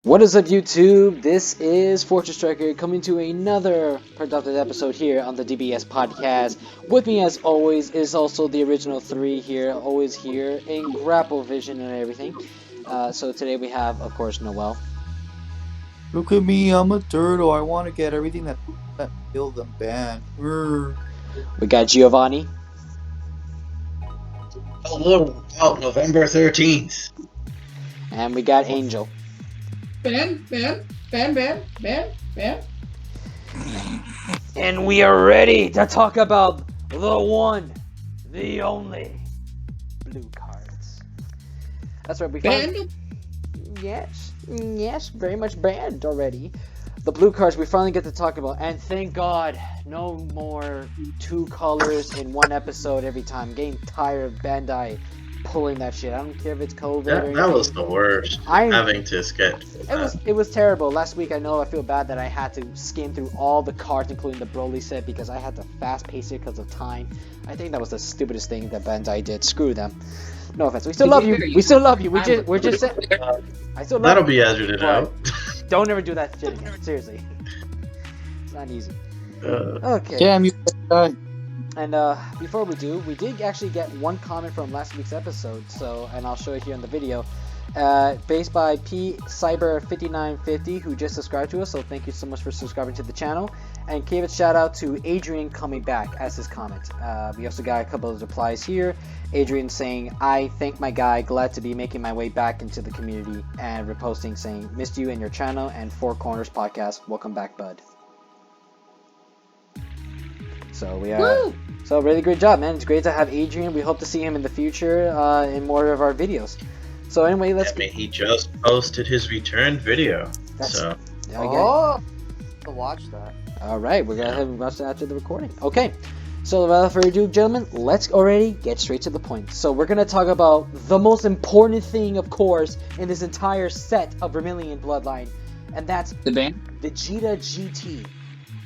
What is up, YouTube? This is Fortress Striker coming to another productive episode here on the DBS podcast. With me, as always, is also the original three here, always here in grapple vision and everything. So today we have, of course, Noel. Look at me, I'm a turtle. I want to get everything that kill them banned. We got Giovanni, Oh, out November 13th. and we got Angel. Ban. And we are ready to talk about the one, the only blue cards. That's right, we found. Banned? Yes, very much banned already. The blue cards we finally get to talk about, and thank God, no more two colors in one episode every time. I'm getting tired of Bandai pulling that shit. I don't care if it's COVID or anything. That was the worst. Having to skip. It was terrible. Last week, I feel bad that I had to skim through all the cards, including the Broly set, because I had to fast pace it because of time. I think that was the stupidest thing that Bandai did. Screw them. No offense. We still love you. We still love you. We're just saying. I still love That'll you. be edited out. Don't ever do that shit again. Seriously. It's not easy. Okay. Damn you, guy. And before we do, we did actually get one comment from last week's episode, and I'll show it here in the video. Based by P Cyber 5950, who just subscribed to us, so thank you so much for subscribing to the channel. And gave a shout out to Adrian coming back as his comment. We also got a couple of replies here. Adrian saying, "I thank my guy, glad to be making my way back into the community," and reposting saying, "Missed you and your channel and Four Corners podcast. Welcome back, bud." So we are. Woo! So really great job, man. It's great to have Adrian. We hope to see him in the future in more of our videos. So anyway, let's. He just posted his return video. So Oh, to watch that. All right, we're gonna have him watch that after the recording. Okay. So without further ado, gentlemen, let's already get straight to the point. So we're gonna talk about the most important thing, of course, in this entire set of Vermilion Bloodline, and that's The ban? Vegeta GT.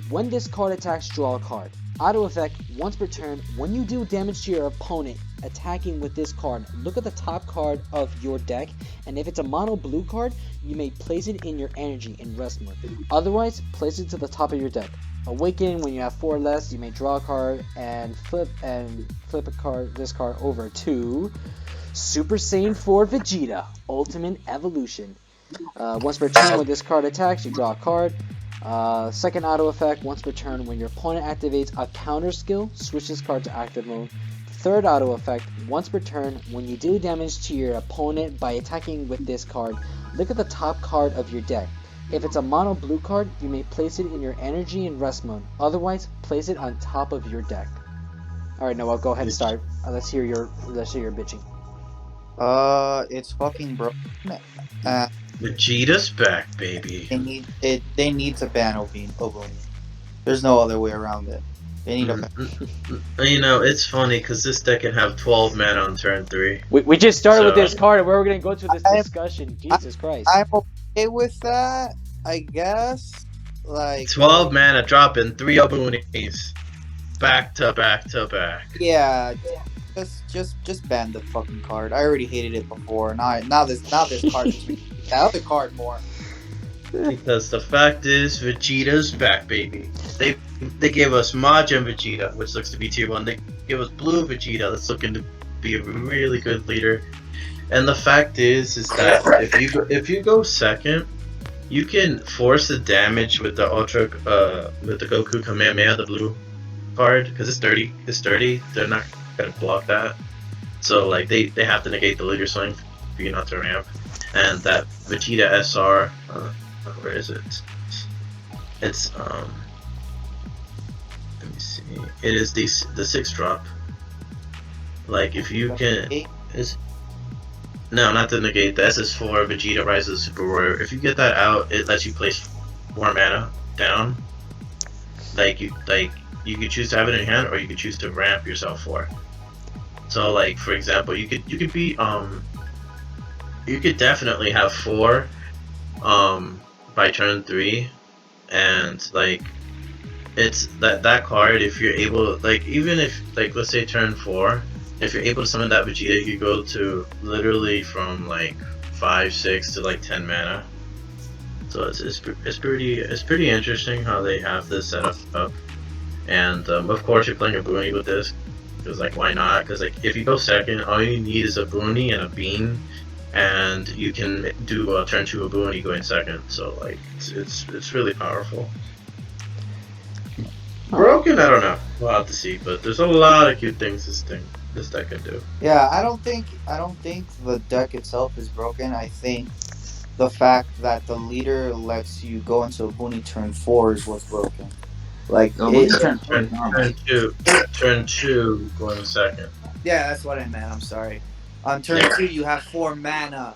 When this card attacks, draw a card. Auto effect, once per turn, when you do damage to your opponent attacking with this card, look at the top card of your deck, and if it's a mono blue card, you may place it in your energy in rest mode. Otherwise, place it to the top of your deck. Awaken, when you have 4 less, you may draw a card and flip this card over to Super Saiyan 4 Vegeta Ultimate Evolution. Once per turn, when this card attacks, you draw a card. Second auto effect, once per turn, when your opponent activates a counter skill, switch this card to active mode. Third auto effect, once per turn, when you do damage to your opponent by attacking with this card, look at the top card of your deck. If it's a mono blue card, you may place it in your energy and rest mode. Otherwise, place it on top of your deck. Alright, Noel, go ahead and start. Let's hear your bitching. It's fucking broken. Vegeta's back, baby. They need it. They need to ban Oboni. There's no other way around it. They need to ban. You know, it's funny because this deck can have 12 mana on turn 3. We just started with So- this card, and we're going to go to this discussion. Jesus Christ. I'm okay with that, I guess. Like 12 mana dropping 3 Obunis. Back to back to back. yeah, just ban the fucking card. I already hated it before. Now this card is the other card more. Because the fact is, Vegeta's back, baby. They gave us Majin Vegeta, which looks to be tier 1. They give us Blue Vegeta, that's looking to be a really good leader. And the fact is that if you go second, you can force the damage with the with the Goku Kamehameha, the blue card, because it's 30. It's 30. They're not gonna block that. So like they have to negate the leader swing for you not to ramp. And that Vegeta SR, where is it? It's let me see. It is the 6 drop. Like if you can, no, not to negate. The SS4 Vegeta Rises Super Warrior. If you get that out, it lets you place 4 mana down. Like you could choose to have it in your hand, or you could choose to ramp yourself 4. So like for example, you could be you could definitely have 4 by turn 3, and like it's that card, if you're able, like even if like let's say turn 4, if you're able to summon that Vegeta, you go to literally from like 5, 6 to like 10 mana. So it's pretty interesting how they have this set up. And of course, you're playing a Booney with this, because like why not? Because like if you go second, all you need is a Booney and a Bean, and you can do a turn 2 a Booney going second. So like it's really powerful. Broken, I don't know. We'll have to see, but there's a lot of cute things this deck can do. Yeah, I don't think the deck itself is broken. I think the fact that the leader lets you go into a Booney turn 4 is what's broken. Like So it, we turn 4 is normal. Turn two going second. yeah, that's what I meant. I'm sorry. On turn Yeah. 2, you have 4 mana,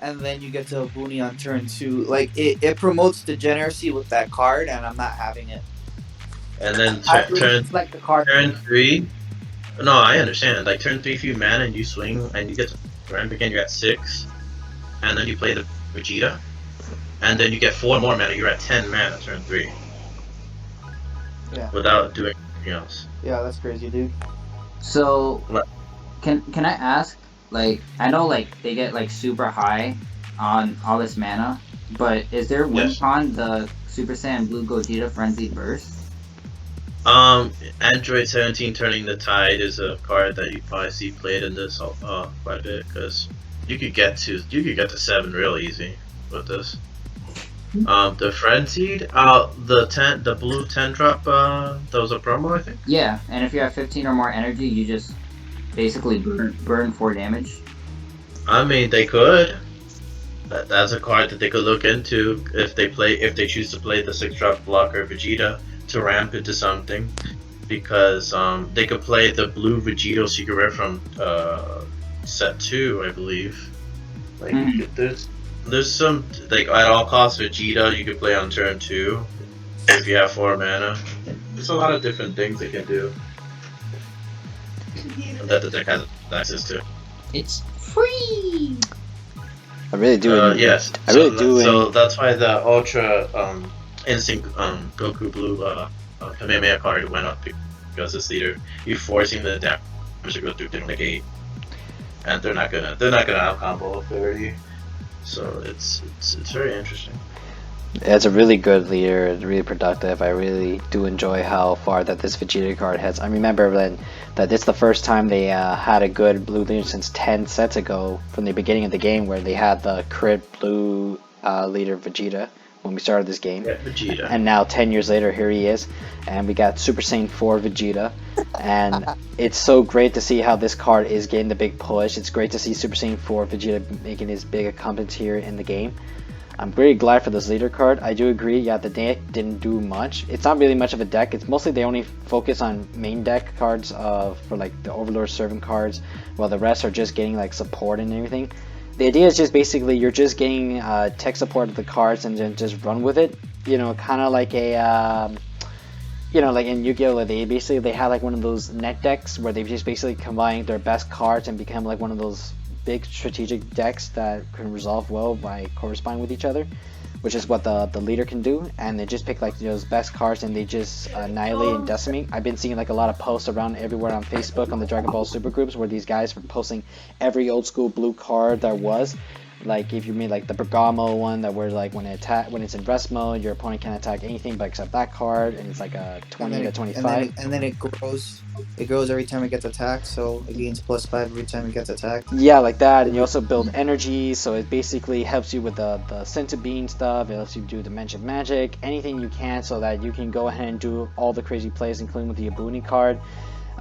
and then you get to a Booney on turn 2. Like it promotes degeneracy with that card, and I'm not having it. And then I really select the card. turn 3. No, I understand. Like turn 3, if you mana and you swing and you get to ramp again, you're at 6, and then you play the Vegeta, and then you get 4 more mana. You're at 10 mana turn 3. Yeah. Without doing anything else. Yeah, that's crazy, dude. So What? can I ask? Like I know like they get like super high on all this mana, but is there win con the Super Saiyan Blue Gogeta Frenzied Burst? Android 17 Turning the Tide is a card that you probably see played in this quite a bit, because you could get to 7 real easy with this. The Frenzied, the blue 10 drop, that was a promo, I think. Yeah, and if you have 15 or more energy, you just basically burn 4 damage. I mean, they could. That's a card that they could look into if they choose to play the 6 drop blocker Vegeta to ramp into something, because they could play the blue Vegeta secret rare from set 2, I believe. Like there's some, like at all costs Vegeta you could play on turn 2 if you have 4 mana. There's a lot of different things they can do that the deck has access to. It's free. I really do. Yes. I really do. So that's why the Ultra Instinct Goku Blue Kamehameha card went up, because this leader, you're forcing the damage to go through the negate, and they're not gonna out combo authority. So it's very interesting. It's a really good leader. It's really productive. I really do enjoy how far that this Vegeta card has. I remember that it's the first time they had a good blue leader since 10 sets ago, from the beginning of the game, where they had the crit blue leader Vegeta when we started this game. Yeah, Vegeta. And now 10 years later, here he is, and we got Super Saiyan 4 Vegeta, and it's so great to see how this card is getting the big push. It's great to see Super Saiyan 4 Vegeta making his big accomplishment here in the game. I'm very glad for this leader card. I do agree, yeah, the deck didn't do much. It's not really much of a deck. It's mostly they only focus on main deck cards for like the Overlord Servant cards, while the rest are just getting like support and everything. The idea is just basically you're just getting tech support of the cards and then just run with it. You know, kind of like a, like in Yu-Gi-Oh! They have like one of those net decks where they just basically combine their best cards and become like one of those big strategic decks that can resolve well by corresponding with each other, which is what the leader can do. And they just pick like those best cards and they just annihilate and decimate. I've been seeing like a lot of posts around everywhere on Facebook on the Dragon Ball Super groups where these guys were posting every old school blue card there was. Like if you made like the Bergamo one that where like when it's in rest mode, your opponent can attack anything but except that card, and it's like a 20 to 25. And then it grows. It grows every time it gets attacked, so it gains +5 every time it gets attacked. Yeah, like that. And you also build energy, so it basically helps you with the Senzu Bean stuff. It helps you do Dimension Magic, anything you can, so that you can go ahead and do all the crazy plays, including with the Yeovani card.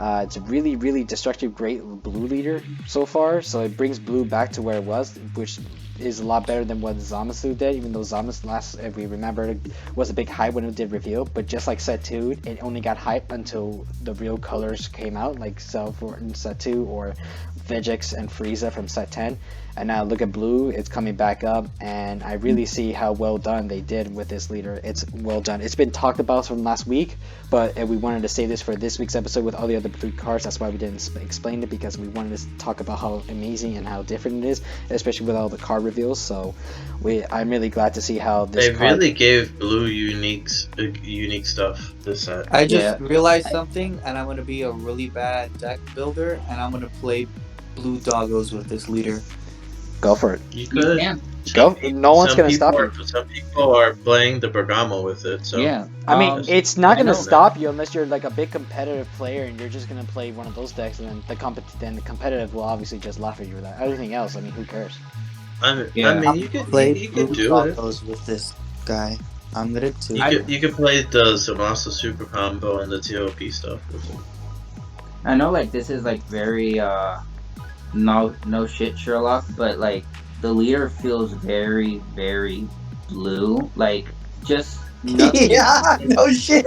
It's a really, really destructive, great blue leader so far, so it brings blue back to where it was, which is a lot better than what Zamasu did, even though Zamasu last, if we remember, was a big hype when it did reveal, but just like set 2, it only got hype until the real colors came out, like Cell in set 2, or Vegeta and Frieza from set 10, and now look at blue, it's coming back up, and I really see how well done they did with this leader. It's well done. It's been talked about from last week, but we wanted to save this for this week's episode with all the other blue cards. That's why we didn't explain it, because we wanted to talk about how amazing and how different it is, especially with all the card reveals. So I'm really glad to see how this really gave blue unique stuff this set. I just realized something, and I'm going to be a really bad deck builder, and I'm going to play blue doggos with this leader. Go for it. You could. Yeah. Go. No one's gonna stop you. Some people are playing the Bergamo with it. So Yeah. I mean, it's not I gonna know. stop you unless you're like a big competitive player and you're just gonna play one of those decks, and then the competitive will obviously just laugh at you with that. Everything else, I mean, who cares? I Yeah. mean, you could Play you blue could do it. tacos with this guy. I'm gonna too. You could play the Zamasu super combo and the TOP stuff with it. I know, like, this is like very no shit Sherlock, but like the leader feels very blue. Like just nothing. Yeah, no shit.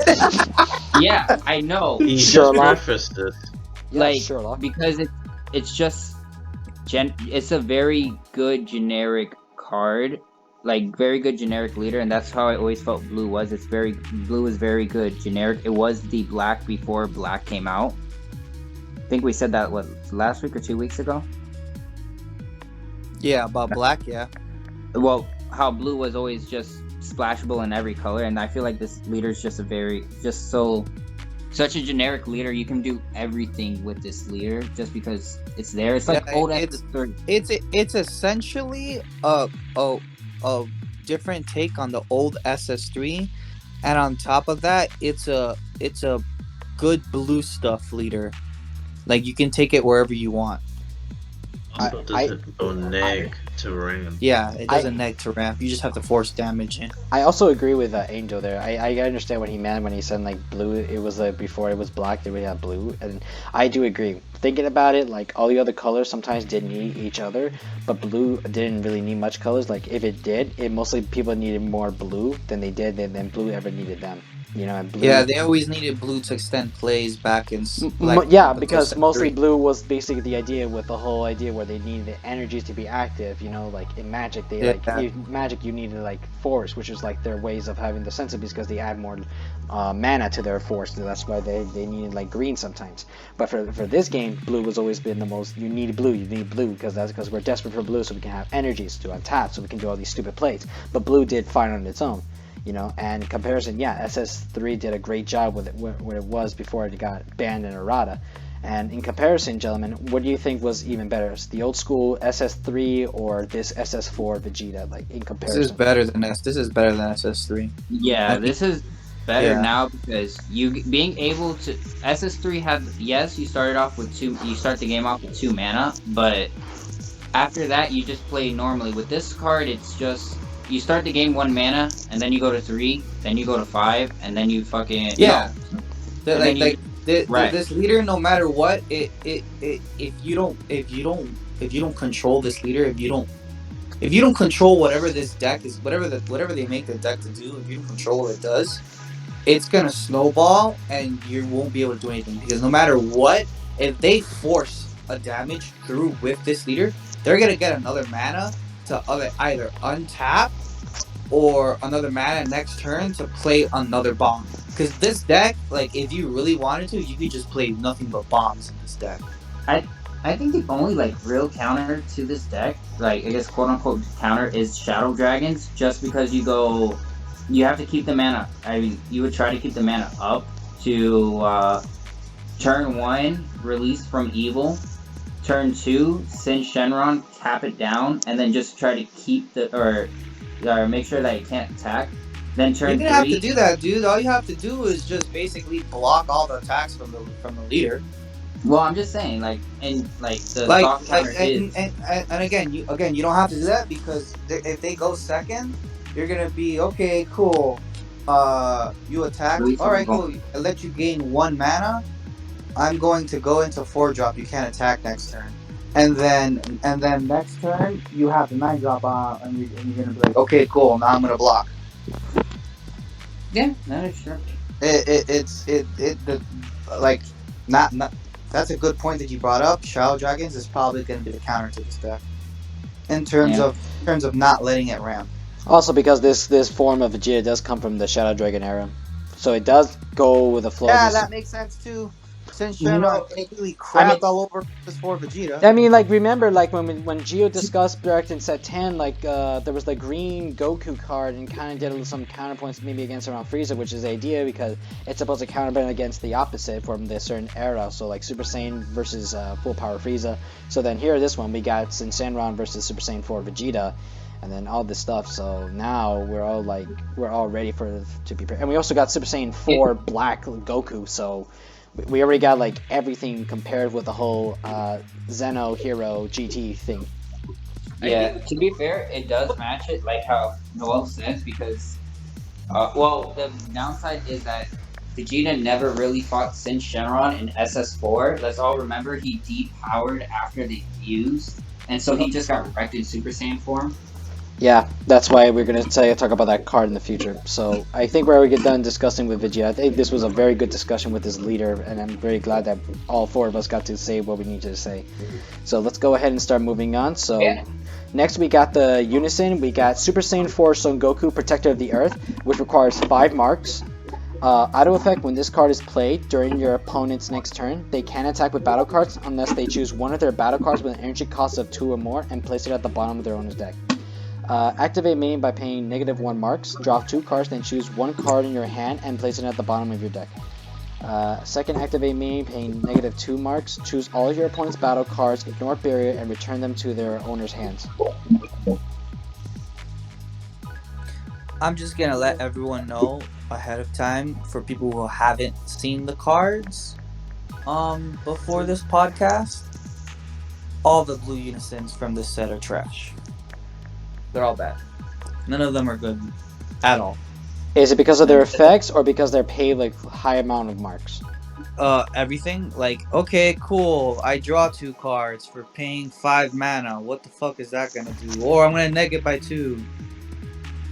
Yeah, I know. He just Sherlock. prefaced it. Yeah, Like Sherlock. because it's just it's a very good generic card, like very good generic leader, and that's how I always felt blue was. Blue is very good generic. It was the black before black came out. I think we said that last week or 2 weeks ago. Yeah, about black. Yeah. Well, how blue was always just splashable in every color, and I feel like this leader is just such a generic leader. You can do everything with this leader just because it's there. It's like old SS3. It's essentially a different take on the old SS3, and on top of that, it's a good blue stuff leader. Like you can take it wherever you want. Also doesn't go neg to ramp. Yeah, it doesn't neg to ramp. You just have to force damage in. I also agree with Angel there. I understand what he meant when he said like blue. It was like before it was black, they would have blue, and I do agree. Thinking about it, like all the other colors sometimes did need each other, but blue didn't really need much colors. Like if it did, it mostly people needed more blue than they did than blue ever needed them. You know, and blue. Yeah, they always needed blue to extend plays back in Because mostly blue was basically the idea with the whole idea where they needed the energies to be active. You know, like in Magic, in Magic you needed like force, which is like their ways of having the sensibilities because they add more mana to their force. So that's why they needed like green sometimes. But for this game, blue has always been the most. You need blue because we're desperate for blue so we can have energies to untap so we can do all these stupid plays. But blue did fine on its own. You know, and in comparison, yeah, SS3 did a great job with it when it was before it got banned in errata. And in comparison, gentlemen, what do you think was even better? The old school SS3 or this SS4 Vegeta? Like in comparison, This is better than SS3. Yeah, this is better now because you being able to SS3 had you started off with two. You start the game off with 2 mana, but after that you just play normally. With this card, it's just. You start the game 1 mana, and then you go to 3, then you go to 5, and then you fucking this leader, no matter what, if you don't control this leader, if you don't control whatever this deck is, whatever they make the deck to do, if you don't control what it does, it's gonna snowball, and you won't be able to do anything because no matter what, if they force a damage through with this leader, they're gonna get another mana to either untap or another mana next turn to play another bomb. Because this deck, like, if you really wanted to, you could just play nothing but bombs in this deck. I think the only like real counter to this deck, like I guess quote unquote counter, is Shadow Dragons. Just because you have to keep the mana. I mean, you would try to keep the mana up to turn 1 release from evil. Turn 2, send Shenron, tap it down, and then just try to keep or make sure that it can't attack. Then turn 3. You don't have to do that, dude. All you have to do is just basically block all the attacks from the leader. Well, I'm just saying, like, and like the and again, you don't have to do that because if they go second, you're gonna be okay, cool. You attack. All right, cool. I let you gain 1 mana. I'm going to go into 4-drop. You can't attack next turn, and then next turn you have the 9-drop on, and you're gonna be like, okay, cool. Now I'm gonna block. Yeah, that is true. That's a good point that you brought up. Shadow Dragons is probably gonna be the counter to this deck in terms of not letting it ramp. Also, because this form of Vegeta does come from the Shadow Dragon era, so it does go with the flow. Yeah, that makes sense too. Since Shenron completely crapped all over this for Vegeta. I mean, like, remember, like, when Geo discussed Direct in set 10, like, there was the green Goku card and kind of did some counterpoints maybe against around Frieza, which is the idea because it's supposed to counterpoint against the opposite from this certain era, so, like, Super Saiyan versus full power Frieza. So then here, this one, we got Shenron versus Super Saiyan 4 Vegeta. and then all this stuff. So now we're all ready to be prepared. And we also got Super Saiyan 4 Black Goku, so we already got like everything compared with the whole Zeno Hero GT thing. Yeah, to be fair, it does match it, like how Noel says, because, well, the downside is that Vegeta never really fought Sin Shenron in SS4. Let's all remember he depowered after they fused, and so he just got wrecked in Super Saiyan form. Yeah, that's why we're gonna talk about that card in the future. So I think we're get done discussing with Vegeta. I think this was a very good discussion with this leader, and I'm very glad that all four of us got to say what we needed to say. So let's go ahead and start moving on. So next we got the Unison. We got Super Saiyan 4 Son Goku, Protector of the Earth, which requires 5 marks. Auto effect: when this card is played during your opponent's next turn, they can attack with battle cards unless they choose one of their battle cards with an energy cost of 2 or more and place it at the bottom of their owner's deck. Activate main by paying -1 marks. Draw 2 cards, then choose 1 card in your hand and place it at the bottom of your deck. Second activate main, paying -2 marks. Choose all of your opponent's battle cards, ignore barrier, and return them to their owner's hands. I'm just gonna let everyone know ahead of time, for people who haven't seen the cards before this podcast, all the blue unisons from this set are trash. They're all bad. None of them are good at all. Is it because of their effects or because they're paid like high amount of marks? Everything. Like, okay, cool, I draw 2 cards for paying 5 mana. What the fuck is that gonna do? Or I'm gonna neg it by 2.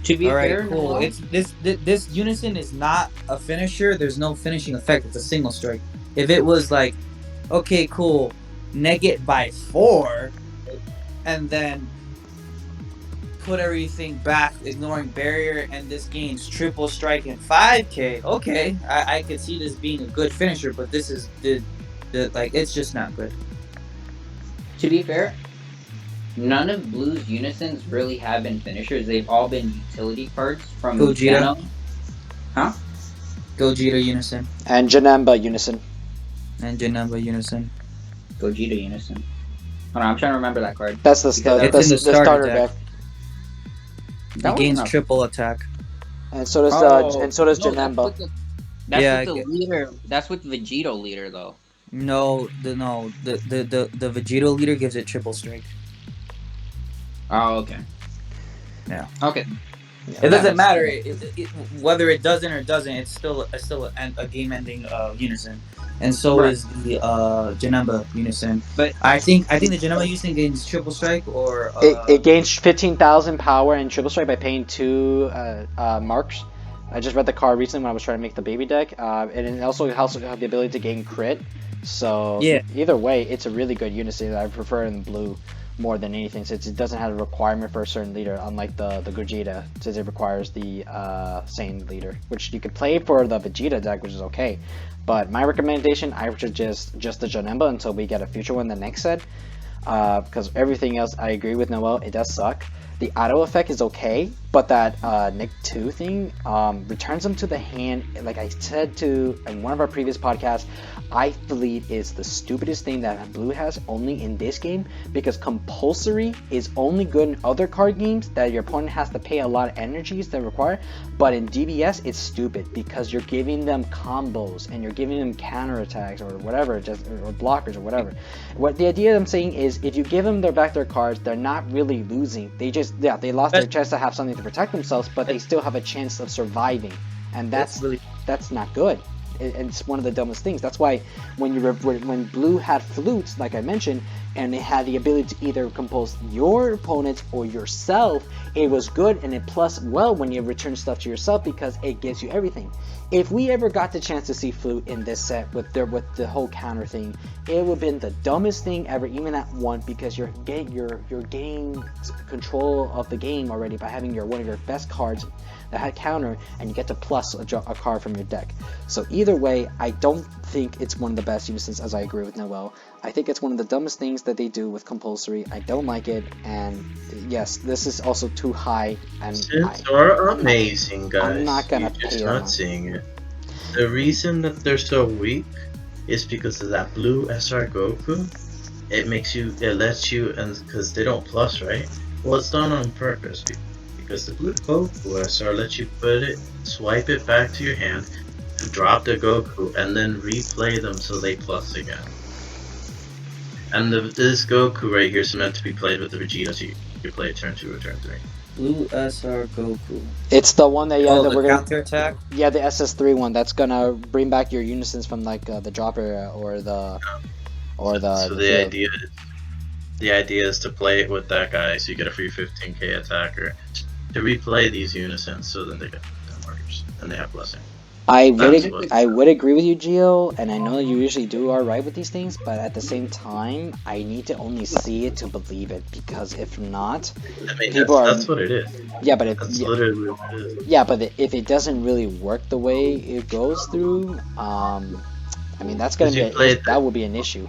To be fair, cool. It's this unison is not a finisher. There's no finishing effect. It's a single strike. If it was like, okay, cool, neg it by 4, and then put everything back, ignoring barrier, and this gains triple strike and 5k. Okay, I could see this being a good finisher, but this is the like, it's just not good. To be fair, none of Blue's unisons really have been finishers. They've all been utility cards from Gogeta. Huh? Gogeta unison. And Janemba Unison. And Janemba unison. Gogeta unison. Hold on, I'm trying to remember that card. That's the starter deck. It gains triple attack. And so does Janemba. That's with the leader. That's with the Vegeta leader, though. No, the Vegeta leader gives it triple strike. Oh, okay. Yeah. Okay. Yeah, it doesn't matter whether it doesn't or doesn't. It's still a game-ending unison, and so is the Janemba unison. But I think the Janemba unison gains triple strike, or it gains 15,000 power and triple strike by paying 2 marks. I just read the card recently when I was trying to make the baby deck, and it also has the ability to gain crit. So yeah, either way, it's a really good unison. I prefer it in blue more than anything, since it doesn't have a requirement for a certain leader, unlike the Gogeta, since it requires the same leader, which you could play for the Vegeta deck, which is okay. But my recommendation, I would just the Janemba until we get a future one the next set, because everything else I agree with Noel, it does suck. The auto effect is okay, but that Nick 2 thing returns them to the hand. Like I said in one of our previous podcasts, I believe is the stupidest thing that Blue has only in this game, because compulsory is only good in other card games that your opponent has to pay a lot of energies that require, but in DBS it's stupid because you're giving them combos and you're giving them counterattacks or whatever, or blockers or whatever. What the idea I'm saying is, if you give them their cards, they're not really losing. They lost their chance to have something to protect themselves, but they still have a chance of surviving, and that's not good. It's one of the dumbest things. That's why when Blue had flutes, like I mentioned, and it had the ability to either compose your opponents or yourself, it was good, and it plus well when you return stuff to yourself because it gives you everything. If we ever got the chance to see flute in this set with the whole counter thing, it would have been the dumbest thing ever, even at 1, because you're gaining control of the game already by having one of your best cards that had counter, and you get to plus a card from your deck. So either way, I don't think it's one of the best unisons, as I agree with Noel. I think it's one of the dumbest things that they do with compulsory. I don't like it, and yes, this is also too high. And are amazing, guys. I'm not gonna You're pay just them. not seeing it. The reason that they're so weak is because of that blue SR Goku. It lets you, and because they don't plus, right? Well, it's done on purpose because the Goku SR lets you swipe it back to your hand, and drop the Goku, and then replay them so they plus again. And this Goku right here is meant to be played with the Vegeta, so you play turn 2 or turn 3. Blue SR Goku. It's the one that Oh, that the we're gonna. counterattack? Yeah, the SS3 one. That's gonna bring back your unisons from like the dropper or the So the field. the idea is to play it with that guy, so you get a free 15k attacker to replay these unisons, so then they get 10 markers and they have blessing. I That's would what- I would agree with you, Gio, and I know you usually do alright with these things, but at the same time, I need to only see it to believe it, because if not, I mean, people are that's what it is. yeah, but if That's literally what it is. yeah, but if it doesn't really work the way it goes through, I mean that's gonna be that will be an issue.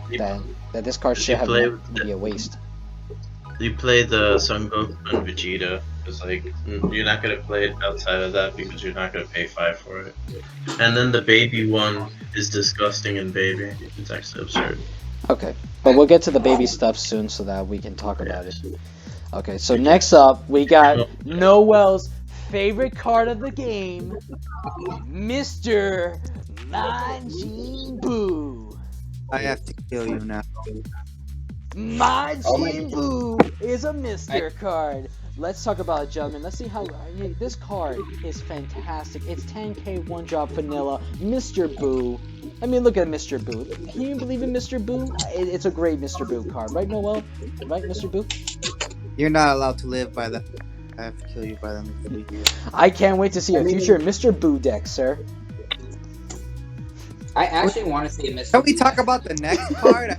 That this card should have be a waste. You play the Son Goku and Vegeta. It's like you're not gonna play it outside of that because you're not gonna pay 5 for it. And then the baby one is disgusting and baby. It's actually absurd. Okay, but we'll get to the baby stuff soon so that we can talk about it. Okay, so next up we got Noel's favorite card of the game, Mr. Majin Buu. I have to kill you now. Majin Buu is a Mister card. Let's talk about it, gentlemen. Let's see how this card is fantastic. It's 10k one drop vanilla, Mr. Buu. I mean, look at Mr. Buu. Can you believe in Mr. Buu? It's a great Mr. Buu card, right, Noel? Right, Mr. Buu? You're not allowed to live by that. I have to kill you by them. I can't wait to see a future Mr. Buu deck, sir. I actually want to see a Mr. Can we talk about the next card?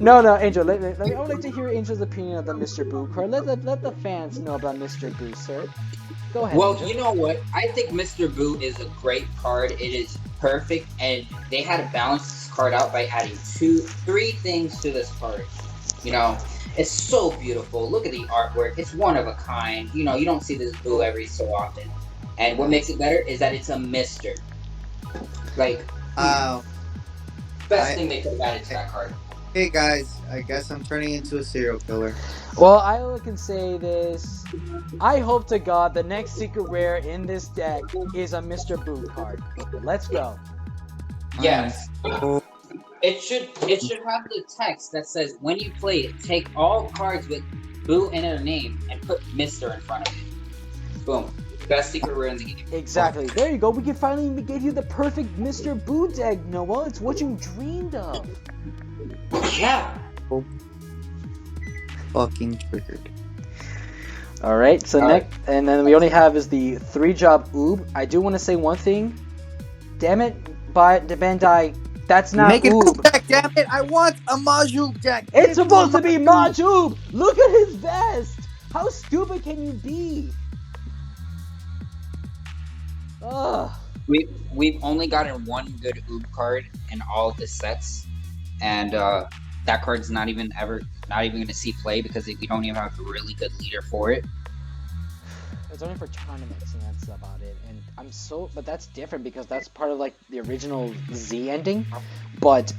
No, Angel. I would like to hear Angel's opinion of the Mr. Buu card. Let the fans know about Mr. Buu, sir. Go ahead. Well, Angel. you know what? I think Mr. Buu is a great card. It is perfect, and they had to balance this card out by adding 3 things to this card. You know, it's so beautiful. Look at the artwork. It's one of a kind. You know, you don't see this Buu every so often. And what makes it better is that it's a Mister. Like, best thing they could have added to that card. Hey guys, I guess I'm turning into a serial killer. Well, I only can say this. I hope to God the next secret rare in this deck is a Mr. Buu card. Let's go. Yes. It should have the text that says, when you play it, take all cards with Buu in their name and put Mister in front of it. Boom. Best secret rare in the game. Exactly. There you go. We can finally give you the perfect Mr. Buu deck, Noel. It's what you dreamed of. Yeah. Fucking triggered. All right. So next, and then we only have is the 3-job Oob. I do want to say one thing. Damn it, Bandai. That's not Make it Oob. deck, damn it! I want a Majub deck! It's supposed to be Majub! Look at his vest! How stupid can you be? Ugh. We've only gotten one good Oob card in all of the sets, and that card's not even going to see play because we don't even have a really good leader for it. It's only for tournaments, and that's about it. And but that's different because that's part of like the original Z ending. But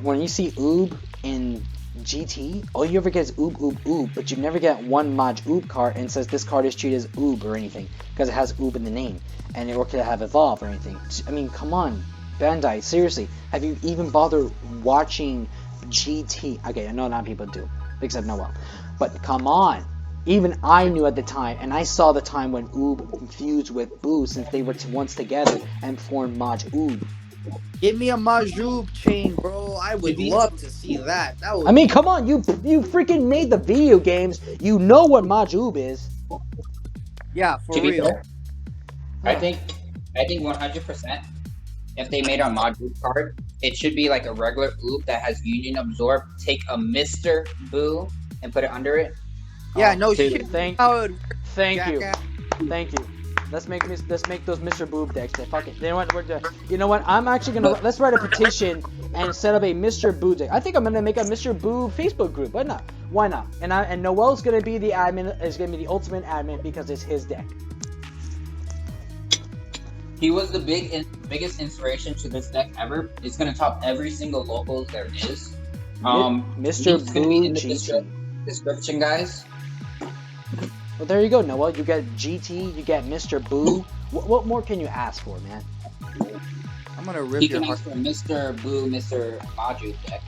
when you see Oob in GT, all you ever get is Oob, Oob, Oob, but you never get one Maj Oob card and says this card is treated as Oob or anything because it has Oob in the name, and or could have Evolve or anything. I mean, come on, Bandai, seriously, have you even bothered watching GT? Okay, I know not people do, except Noel, but come on. Even I knew at the time, and I saw the time when Oob fused with Buu since they were once together and formed Maj Oob. Give me a Majub chain, bro. I would love to see that. I mean, come on, you freaking made the video games. You know what Maj Oob is. Yeah, for To be real. fair, I think 100%. If they made a Maj Oob card, it should be like a regular Oob that has Union Absorb. Take a Mr. Buu and put it under it. Yeah, no dude, shit. Thank you. Thank you. Let's make those Mr. Boob decks. Fuck it. You know what? You know what? I'm actually gonna let's write a petition and set up a Mr. Boo deck. I think I'm gonna make a Mr. Boo Facebook group. Why not? Why not? And Noel's gonna be the admin. Is gonna be the ultimate admin because it's his deck. He was the biggest inspiration to this deck ever. It's gonna top every single local there is. Mr. It's gonna be in the GT. description, guys. Well, there you go, Noel. You get GT, you get Mr. Boo. What more can you ask for, man? I'm gonna rip You your can heart. ask for Mr. Boo, Mr. Maju deck.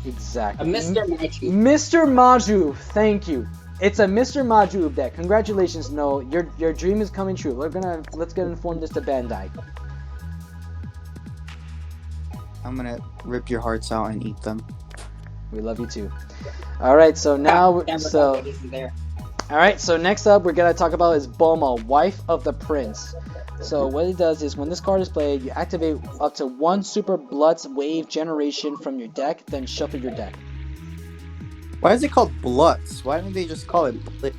Exactly. A Mr. Maju. Mr. Maju, thank you. It's a Mr. Maju deck. Congratulations, Noel. Your dream is coming true. Let's get inform this to Bandai. I'm gonna rip your hearts out and eat them. We love you too. All right, so now all right, so next up we're gonna talk about is Bulma, wife of the prince. So what it does is when this card is played, you activate up to one Super Bloods Wave generation from your deck, then shuffle your deck. Why is it called Blutz? Why didn't they just call it Blitz?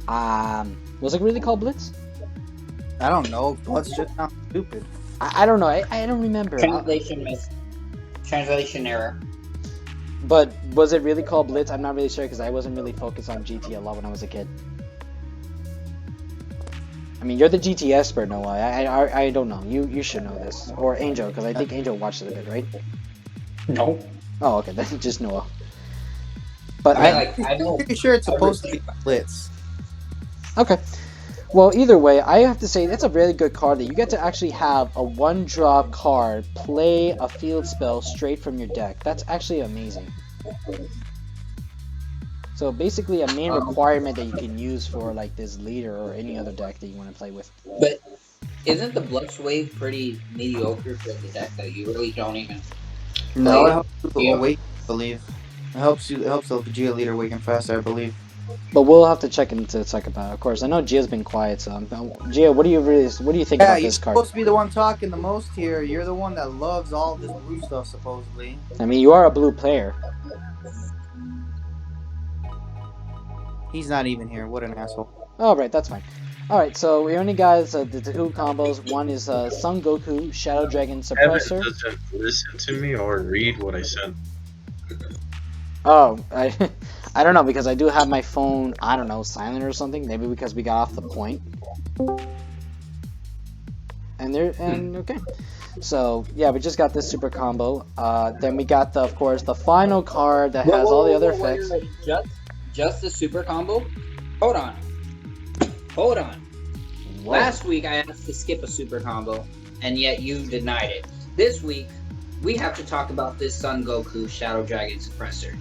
Was it really called Blitz? I don't know. Blutz just sounds stupid. I don't know. I don't remember. Translation error. But was it really called Blitz? I'm not really sure because I wasn't really focused on GT a lot when I was a kid. I mean, you're the GT expert, Noah. I don't know. You should know this. Or Angel, because I think Angel watched it a bit, right? No. Oh, okay. Then just Noah. But I know. I'm pretty sure it's supposed to be Blitz. Okay. Well, either way, I have to say that's a really good card that you get to actually have a one-drop card play a field spell straight from your deck. That's actually amazing. So basically a main requirement that you can use for like this leader or any other deck that you want to play with. But isn't the Blitz Wave pretty mediocre for the deck that you really don't even No, play? it helps you awaken, I believe. It helps the Vegeta leader awaken faster, I believe. But we'll have to check into check about it. Of course, I know Gia's been quiet, so Gia, what do you think Yeah, about you're this card? supposed to be the one talking the most here. You're the one that loves all this blue stuff, supposedly. I mean, you are a blue player. He's not even here. What an asshole. Oh, right, that's fine. Alright, so we only got the two combos. One is Son Goku, Shadow Dragon Suppressor. Evan doesn't listen to me or read what I sent. Oh, I don't know, because I do have my phone, I don't know, silent or something. Maybe because we got off the point. And okay. So, yeah, we just got this super combo. Then we got, of course, the final card that has all the other effects. Wait. Just the super combo? Hold on. Whoa. Last week I asked to skip a super combo, and yet you denied it. This week, we have to talk about this Son Goku Shadow Dragon Suppressor.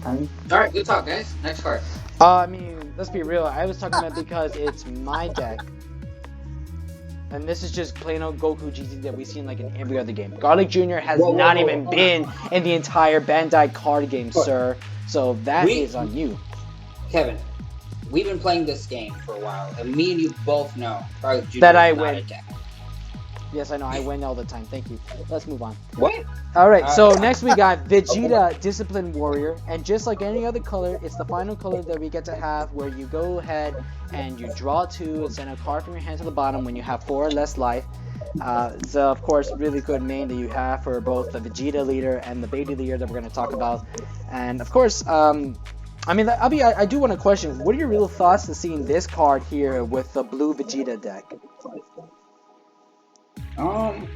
Alright, good talk, guys. Next card. I mean, let's be real. I was talking about because it's my deck. And this is just plain old Goku GT that we've seen like in every other game. Garlic Jr. has not even been in the entire Bandai card game, sir. So that is on you. Kevin, we've been playing this game for a while, and me and you both know Garlic Jr. That I is not win. a deck. Yes, I know. I win all the time. Thank you. Let's move on. What? Alright, so next we got Vegeta Disciplined Warrior. And just like any other color, it's the final color that we get to have where you go ahead and you draw two and send a card from your hand to the bottom when you have 4 or less life. It's of course really good main that you have for both the Vegeta leader and the baby leader that we're going to talk about. And of course, I mean, I do want to question, what are your real thoughts to seeing this card here with the blue Vegeta deck? I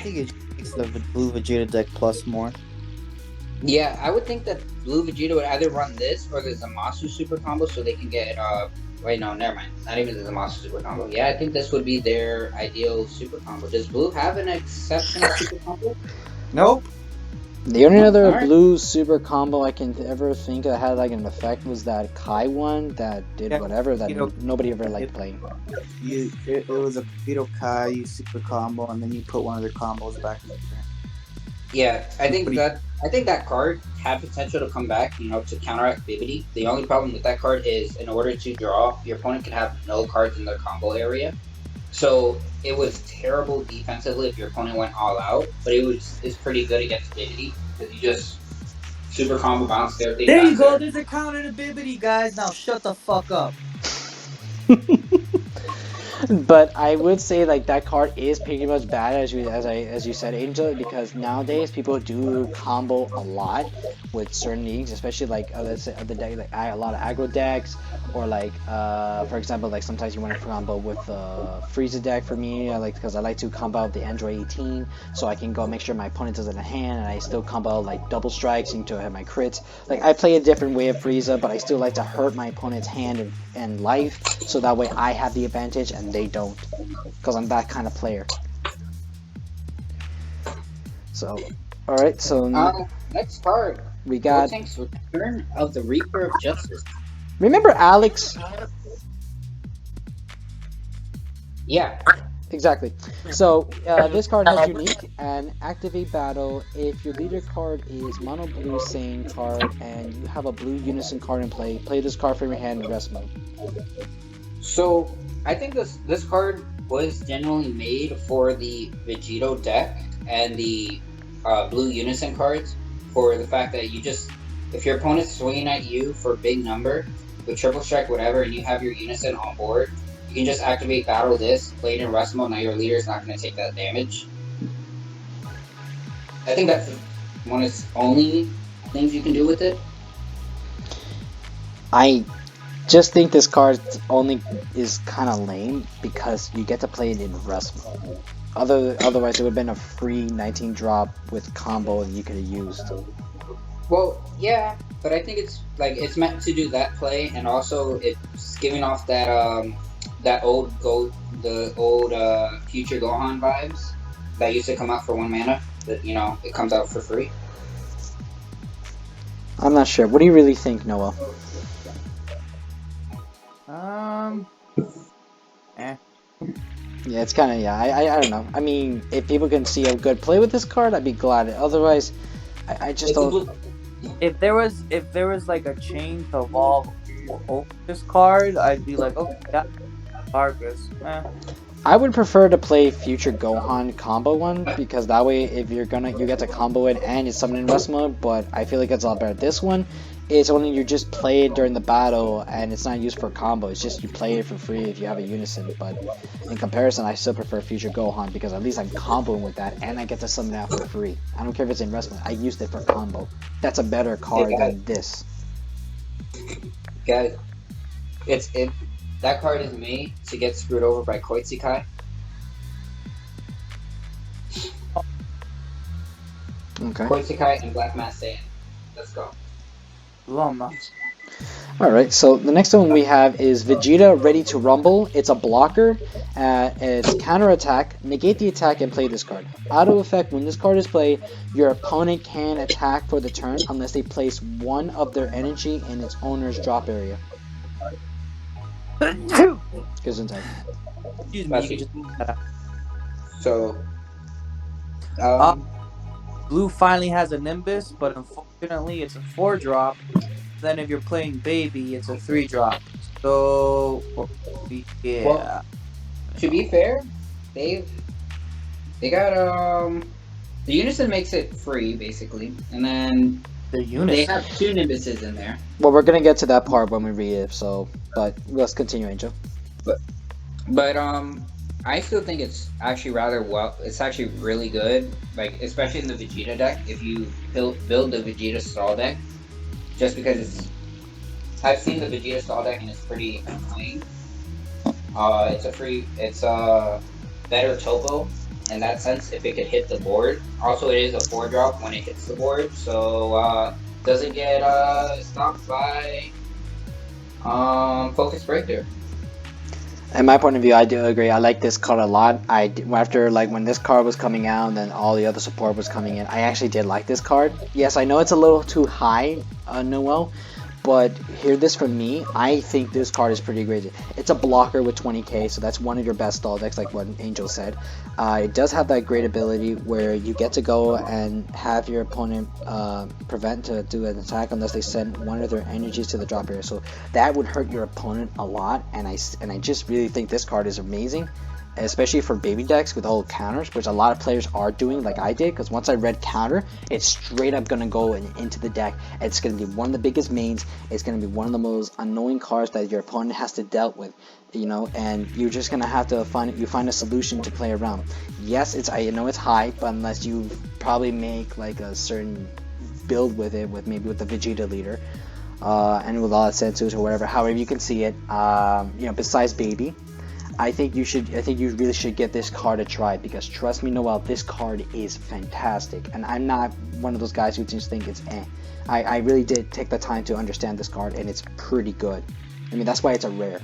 think it makes the blue Vegeta deck plus more. Yeah, I would think that Blue Vegeta would either run this or the Zamasu super combo so they can get, wait, no, never mind. Not even the Zamasu super combo. Yeah, I think this would be their ideal super combo. Does Blue have an exceptional super combo? Nope. The only other blue super combo I can ever think that had like an effect was that Kai one that did whatever that nobody ever liked playing. It was a Vito Kai super combo, and then you put one of their combos back in there. Yeah, I think that card had potential to come back, to counteract Bibity. The only problem with that card is in order to draw, your opponent can have no cards in their combo area. So it was terrible defensively if your opponent went all out, but it's pretty good against Bibity because you just super combo bounce their thing. There you go. There's a counter to Bibity, guys. Now shut the fuck up. But I would say like that card is pretty much bad as you said, Angel, because nowadays people do combo a lot with certain leagues, especially like let's say other deck like a lot of aggro decks, or like for example like sometimes you want to combo with Frieza deck for me, like because I like to combo out the Android 18 so I can go make sure my opponent doesn't have a hand and I still combo like double strikes into have my crits. Like I play a different way of Frieza, but I still like to hurt my opponent's hand and life so that way I have the advantage and they don't, because I'm that kind of player. So, all right. So Next card. we got. Gotenks Return of the Reaper of Justice. Remember Alex? Yeah. Exactly. So this card has unique and activate battle. If your leader card is mono blue same card and you have a blue unison card in play, play this card from your hand in rest mode. So I think this card was generally made for the Vegito deck and the blue unison cards, for the fact that you just, if your opponent's swinging at you for a big number with triple strike whatever and you have your unison on board, you can just activate battle this, play it in rest mode. Now your leader is not going to take that damage. I think that's one of the only things you can do with it. I just think this card only is kind of lame because you get to play it in rest mode. Otherwise, it would have been a free 19 drop with combo and you could have used. Well, yeah, but I think it's like it's meant to do that play, and also it's giving off that that old future Gohan vibes that used to come out for 1 mana. That, you know, it comes out for free. I'm not sure. What do you really think, Noel? Yeah, it's kind of, yeah, I don't know. I mean, if people can see a good play with this card, I'd be glad. Otherwise, I just don't. If there was like a chain to evolve over this card, I'd be like, okay, yeah, Argus. I would prefer to play future Gohan combo one, because that way if you get to combo it and it's summoned in rest mode, but I feel like it's a lot better. This one, it's only you just play it during the battle and it's not used for combo, it's just you play it for free if you have a unison, but in comparison I still prefer future Gohan because at least I'm comboing with that and I get to summon it out for free. I don't care if it's in rest mode, I used it for combo. That's a better card than this. Guys, that card is made to get screwed over by Koitsukai. Okay. Koitsukai and Black Mass Saiyan. Let's go. Alright, so the next one we have is Vegeta Ready to Rumble. It's a blocker. It's counter attack. Negate the attack and play this card. Auto effect, when this card is played, your opponent can attack for the turn unless they place one of their energy in its owner's drop area. Gesundheit. Excuse me, you can just So, Blue finally has a Nimbus, but unfortunately it's a 4-drop. Then if you're playing Baby, it's a 3-drop. So, yeah. well, to be fair, they got the Unison makes it free basically, and then The Unison. they have 2 Nimbuses in there. Well, we're gonna get to that part when we read it, so, but let's continue, Angel. But I still think it's actually it's actually really good, like especially in the Vegeta deck. If you build the Vegeta stall deck, just because I've seen the Vegeta stall deck and it's pretty annoying. It's a better topo in that sense if it could hit the board. Also, it is a 4-drop when it hits the board, so doesn't get stopped by Focus Breakthrough. In my point of view, I do agree. I like this card a lot. After like when this card was coming out, and then all the other support was coming in, I actually did like this card. Yes, I know it's a little too high, Noel, but hear this from me. I think this card is pretty great. It's a blocker with 20k, so that's one of your best stall decks, like what Angel said. It does have that great ability where you get to go and have your opponent prevent to do an attack unless they send one of their energies to the drop area. So that would hurt your opponent a lot, and I just really think this card is amazing. especially for baby decks with all counters, which a lot of players are doing, like I did. Because once I read counter, it's straight up gonna go into the deck. It's gonna be one of the biggest mains. It's gonna be one of the most annoying cards that your opponent has to deal with. And you're just gonna have to find a solution to play around. Yes, I know it's high, but unless you probably make like a certain build with it, with maybe with the Vegeta leader, and with all that sensus or whatever, however you can see it, besides baby, I think you really should get this card a try, because trust me, Noel, this card is fantastic, and I'm not one of those guys who just think it's eh. I really did take the time to understand this card, and it's pretty good. I mean, that's why it's a rare.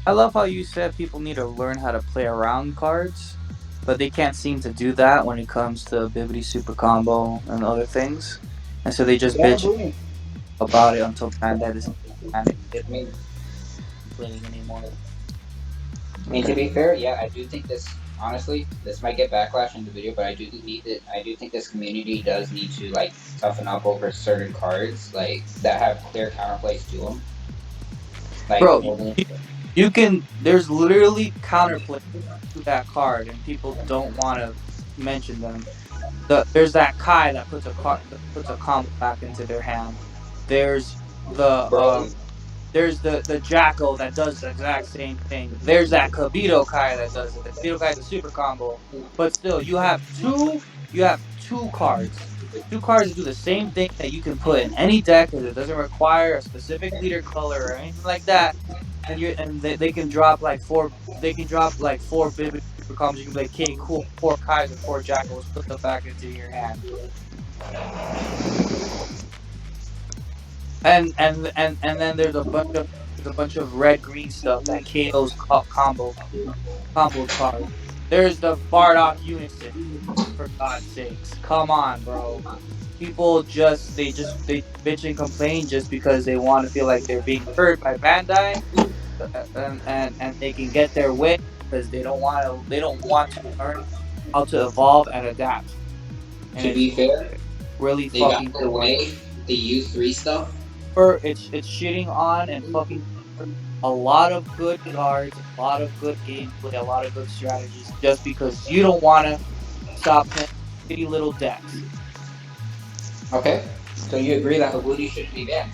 I love how you said people need to learn how to play around cards, but they can't seem to do that when it comes to Bibbidi Super Combo and other things. And so they just Yeah, bitch agree. about it until Bandai is and I mean, complaining anymore. to Okay. be fair, yeah, I do think this. Honestly, this might get backlash in the video, but I do think this community does need to like toughen up over certain cards like that have clear counterplays to them. Like, Bro, you can. There's literally counterplay to that card, and people don't want to mention them. There's that Kai that puts a combo back into their hand. There's the bro, there's the Jacko that does the exact same thing. There's that Kabito Kai that does it. The Kabito Kai is a super combo, but still, you have two cards. Two cards that do the same thing that you can put in any deck, because it doesn't require a specific leader color or anything like that. And they can drop like four. They can drop like four Vivid Super combos. You can be like, okay, cool, four Kais or four Jackals. Put them back into your hand. And then there's a bunch of red green stuff that KO's combo cards. There's the Bardock Unison, for God's sakes. Come on, bro. People they bitch and complain just because they want to feel like they're being heard by Bandai, and they can get their way because they don't want to learn how to evolve and adapt. And to it's be fair, really they got fucking their way. The U3 stuff. it's shitting on and fucking a lot of good cards, a lot of good gameplay, a lot of good strategies, just because you don't want to stop playing shitty little decks. Okay, so you agree that Habudi shouldn't be banned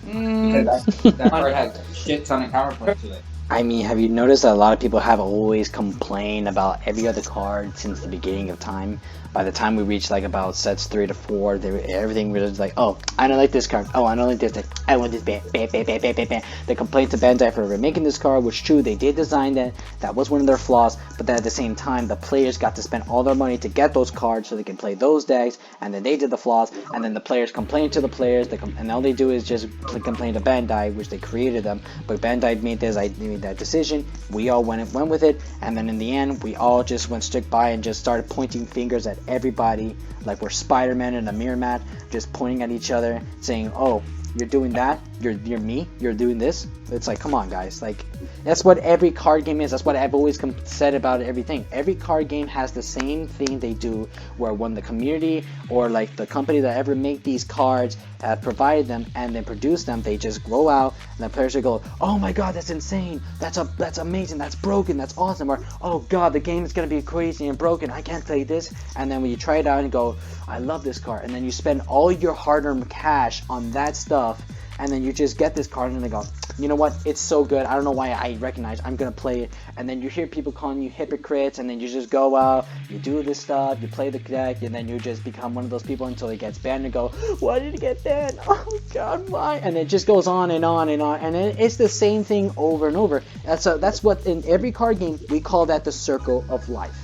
because Mm, that on card has a shit ton of counterplay to it. I mean, have you noticed that a lot of people have always complained about every other card since the beginning of time? By the time we reached like about sets 3 to 4, everything was like, oh, I don't like this card. Oh, I don't like this. I want this ban. Ban, ban, ban, ban, ban, ban. They complained to Bandai for making this card, which true, they did design that. That was one of their flaws. But then at the same time, the players got to spend all their money to get those cards so they can play those decks. And then they did the flaws. And then the players complained to the players. And all they do is just complain to Bandai, which they created them. But Bandai made that decision. We all went with it, and then in the end, we all just went strict by and just started pointing fingers at everybody, like we're Spider-Man and a mirror mat, just pointing at each other, saying, "Oh, you're doing that. You're me. You're doing this." It's like, come on, guys. Like, that's what every card game is. That's what I've always said about everything. Every card game has the same thing they do, where when the community or like the company that ever make these cards have provided them and then produce them, they just go out and the players will go, "Oh my God, that's insane. That's amazing. That's broken. That's awesome." Or, "Oh God, the game is gonna be crazy and broken. I can't play this." And then when you try it out and go, "I love this card," and then you spend all your hard-earned cash on that stuff, and then you just get this card and they go, "You know what? It's so good. I don't know why I recognize. I'm gonna play it." And then you hear people calling you hypocrites, and then you just go out, you do this stuff, you play the deck, and then you just become one of those people until it gets banned and go, "Why did it get banned? Oh God, why?" And it just goes on and on and on, and it's the same thing over and over. That's what in every card game we call that the circle of life.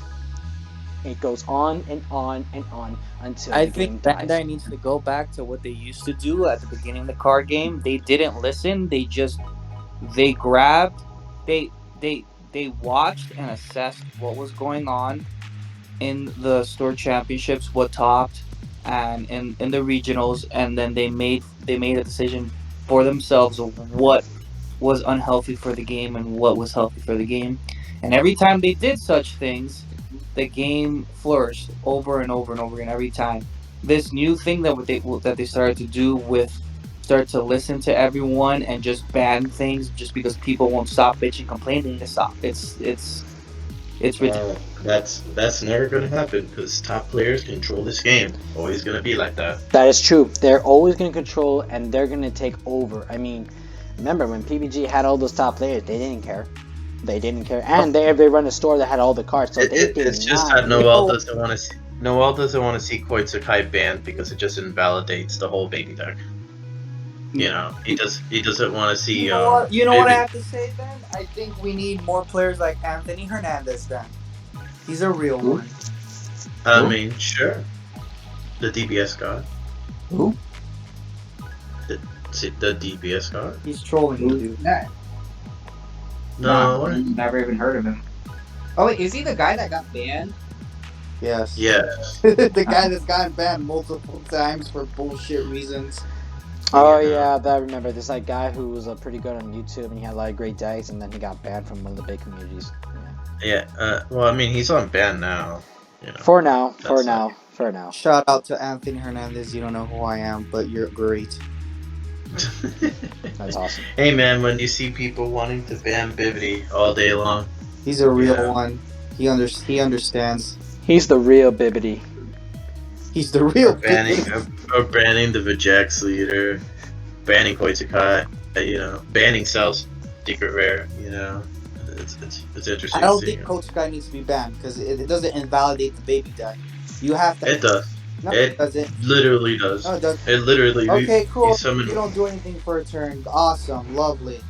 It goes on and on and on until I the think game dies. Bandai needs to go back to what they used to do at the beginning of the card game. They didn't listen. They grabbed they watched and assessed what was going on in the store championships, what topped, and in the regionals, and then they made a decision for themselves of what was unhealthy for the game and what was healthy for the game. And every time they did such things, the game flourished over and over and over again every time. This new thing that they started to do with start to listen to everyone and just ban things just because people won't stop bitching, complaining to stop. It's ridiculous. That's never gonna happen because top players control this game. Always gonna be like that. That is true. They're always going to control and they're going to take over. I mean, remember when PBG had all those top players, they didn't care. They didn't care, and they run a store that had all the cards, so they did It's just not. that Noel doesn't want to see Koitsukai banned because it just invalidates the whole baby deck. You know, he doesn't want to see. You know what? You know what I baby. have to say then? I think we need more players like Anthony Hernandez then. He's a real Who? one. I Who? mean, sure. The DBS god. Who? The DBS god. He's trolling you, Who's dude. that? No. Nah, never even heard of him. Oh wait, is he the guy that got banned? Yes. Yes. The guy that's gotten banned multiple times for bullshit reasons. Oh You know. yeah, I remember. There's that guy who was pretty good on YouTube, and he had a lot of great decks, and then he got banned from one of the big communities. Yeah. Yeah. Well, I mean, he's on ban now. You know. For now. Shout out to Anthony Hernandez. You don't know who I am, but you're great. That's awesome. Hey man, when you see people wanting to ban Bibbidi all day long, He's a real Yeah. one. He understands. He's the real Bibbidi. He's the real banning bitch. banning the Vajax leader, banning Koitsukai, you know, banning Cells Secret Rare, you know. It's interesting. I don't to see, think Coach Guy needs to be banned because it doesn't invalidate the baby deck. You have to. It does. No, It it doesn't. literally does. No, it doesn't. It literally. Okay, cool. You summon. You don't do anything for a turn. Awesome, lovely,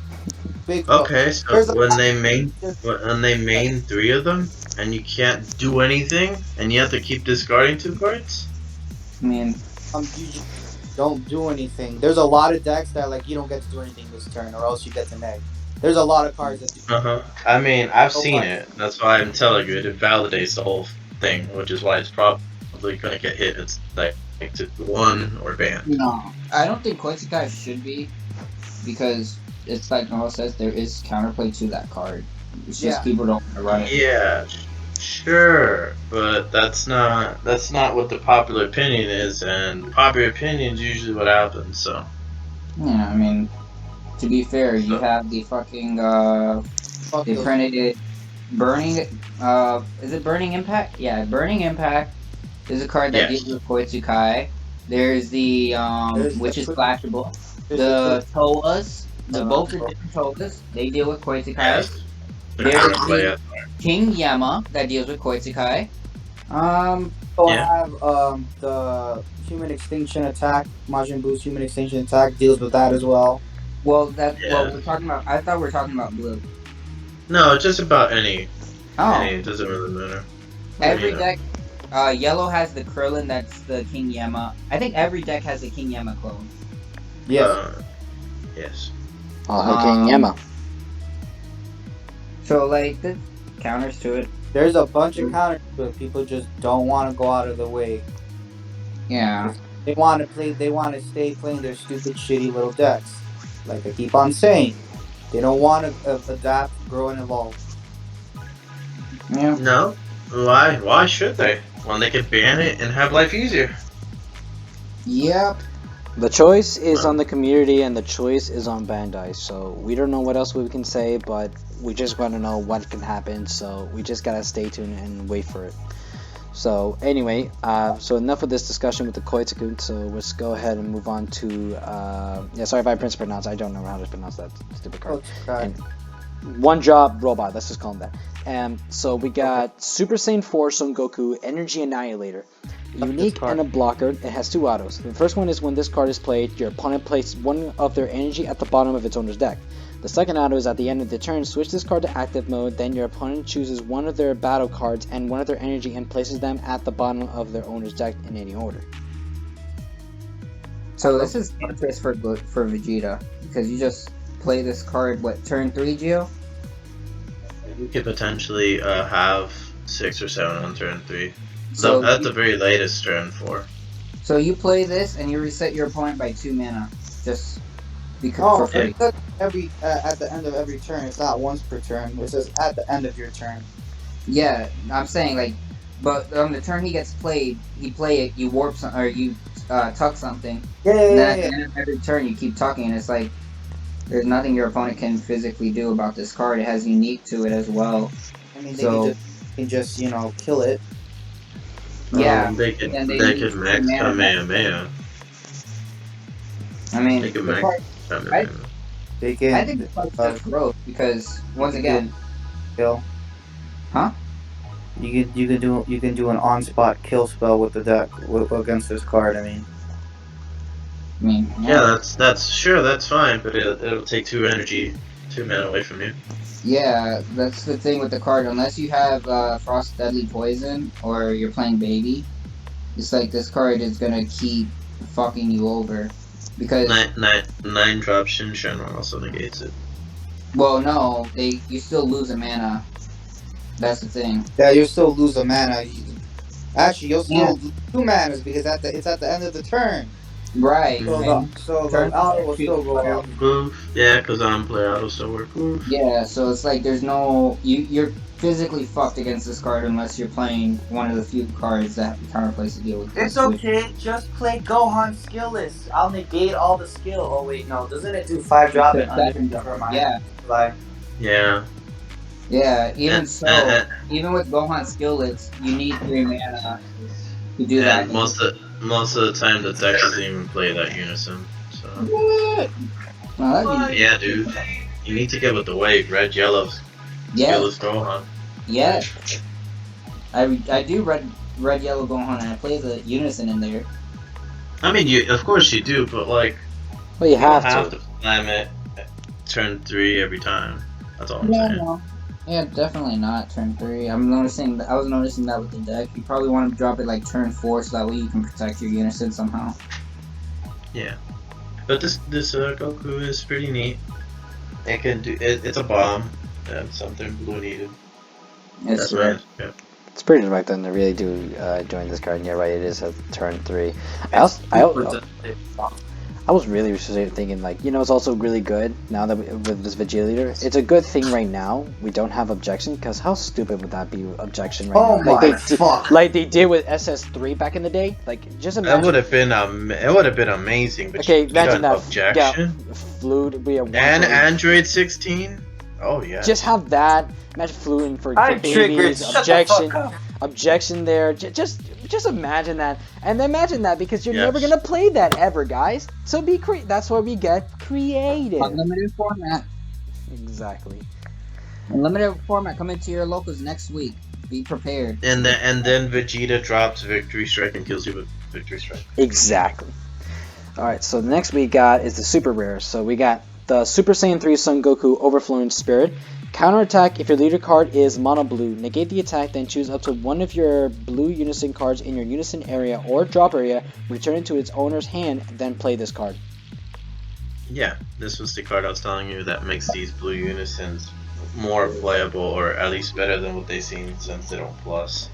big. Okay, so There's a- when they main 3 of them, and you can't do anything, and you have to keep discarding 2 cards. I mean, You just don't do anything. There's a lot of decks that like you don't get to do anything this turn, or else you get to neg. There's a lot of cards that do. I mean, I've So seen what? it. That's why I'm telling you. It validates the whole thing, which is why it's probably gonna get hit. It's like to 1 or banned. no, I don't think Koitsukai should be because it's like Noel says, there is counterplay to that card. It's just Yeah. people don't want to run it. Yeah, sure, but that's not what the popular opinion is, and popular opinion is usually what happens. So Yeah, I mean, to be fair, you have the fucking Fuck they those- printed it. Burning, is it Burning Impact? Yeah, Burning Impact is a card that Yes. deals with Koitsukai. There's the There's which the- is flashable. there's The Toas, both are Uh, different Toas. They deal with Koitsukai. yes, There's Counterplay the it. King Yama that deals with Koitsukai. So Yeah. I have the Human Extinction Attack, Majin Buu's Human Extinction Attack deals with that as well. Well, Yeah. we're talking about. I thought we were talking about blue. No, just about any. Oh, Any, it doesn't really matter. every You know. deck. Yellow has the Krillin. That's the King Yama. I think every deck has a King Yama clone. Yes. Yes. Oh, King Yama. So like the counters to it. There's a bunch of counters to it. People just don't want to go out of the way. Yeah. They want to play. They want to stay playing their stupid, shitty little decks. Like I keep on saying, they don't want to adapt, grow, and evolve. Yeah. No. Why? Why should they? When they can ban it and have life easier. Yep. The choice is on the community and the choice is on Bandai, so we don't know what else we can say, but we just want to know what can happen, so we just gotta stay tuned and wait for it. So anyway, so enough of this discussion with the Koitsuku, so let's go ahead and move on to, yeah, sorry if I mispronounce, I don't know how to pronounce that stupid card. Okay. One Job Robot, let's just call him that. So we got Super Saiyan 4 Son Goku Energy Annihilator. Unique card. and a blocker. It has 2 autos. The first one is when this card is played, your opponent places one of their energy at the bottom of its owner's deck. The second auto is at the end of the turn, switch this card to active mode, then your opponent chooses one of their battle cards and one of their energy and places them at the bottom of their owner's deck in any order. So this is interest for Vegeta because you just play this card. What, turn 3, Gio? You could potentially have 6 or 7 on turn 3. So So at the very latest, turn 4. So you play this and you reset your opponent by 2 mana, just because Oh, for free. it says every at the end of every turn. It's not once per turn. It says at the end of your turn. Yeah, I'm saying like, but on the turn he gets played, you play it, you warp some, or you tuck something, Yeah, yeah, and then yeah, at the yeah. end of every turn you keep tucking, and it's like there's nothing your opponent can physically do about this card. It has unique to it as well. I mean, So they can just you know kill it. yeah, They but could then they they need could 2 max mana back. Kamehameha. I They mean, could the max card. I Kamehameha. They I think the can card's just growth because you once can do again, an kill. huh? You can do an on spot kill spell with the deck against this card. I mean, I mean, Yeah, yeah, that's sure that's fine, but it'll take 2 energy, 2 mana away from you. yeah. That's the thing with the card. Unless you have Frost Deadly Poison or you're playing Baby, it's like this card is gonna keep fucking you over because Nine drop Shinshan also negates it. well, no, you still lose a mana. That's the thing. yeah, you'll still lose a mana. Actually, you'll Yeah, still lose 2 manas because it's at the end of the turn. right. Mhm. And So the turn auto will people still go play off. out. Oof. Yeah, because I'm play auto still work. Oof. Yeah, so it's like there's no you're physically fucked against this card unless you're playing one of the few cards that counterplays to deal with It's this. Which okay. Just play Gohan skillless. I'll negate all the skill. Oh wait, no. Doesn't it do 5 drop and the under second for mine? yeah, Like, Yeah. yeah. Even And, so, and, even with Gohan skillets, you need 3 mana to do that. and most of the time the deck doesn't even play that unison. So What? Well, that'd be yeah, dude. You need to get with the wave. Red, yellow, yeah, skillless Gohan. yeah. I do red yellow Gohan and I play the unison in there. I mean, you of course you do, but like Well, you you don't have have to. to slam it turn 3 every time. That's all I'm Yeah, saying. no. Yeah, definitely not turn 3. I was noticing that with the deck. You probably want to drop it like turn 4 so that way you can protect your unison somehow. Yeah. But this Goku is pretty neat. It can do it, it's a bomb and something blue needed. It's That's my yeah. It's pretty direct then. I really do join this card. And you're right, it is a turn 3. it's super I was really thinking, like, you know, it's also really good now that with this Vegeta leader. It's a good thing right now we don't have objection, because how stupid would that be, objection right Oh now? my fuck. Like they did with SS3 back in the day. Like, just That imagine. would have been amazing. But Okay, you imagine got that. objection Yeah, fluid. We have one and for- Android 16. Oh yeah. Just have that. Imagine fluid for I'm triggered. babies. Shut the Objection. fuck up. Objection there. Just imagine that, and imagine that because you're Yes. never gonna play that ever, guys. So be that's why we get creative. Unlimited format. Exactly. Unlimited format coming to your locals next week. Be prepared. And then Vegeta drops Victory Strike and kills you with Victory Strike. Exactly. All right. So the next we got is the super rares. So we got the Super Saiyan 3 Son Goku Overflowing Spirit. Counterattack, if your leader card is mono blue, negate the attack, then choose up to one of your blue unison cards in your unison area or drop area, return it to its owner's hand, then play this card. Yeah, this was the card I was telling you that makes these blue unisons more playable, or at least better than what they've seen since they don't plus.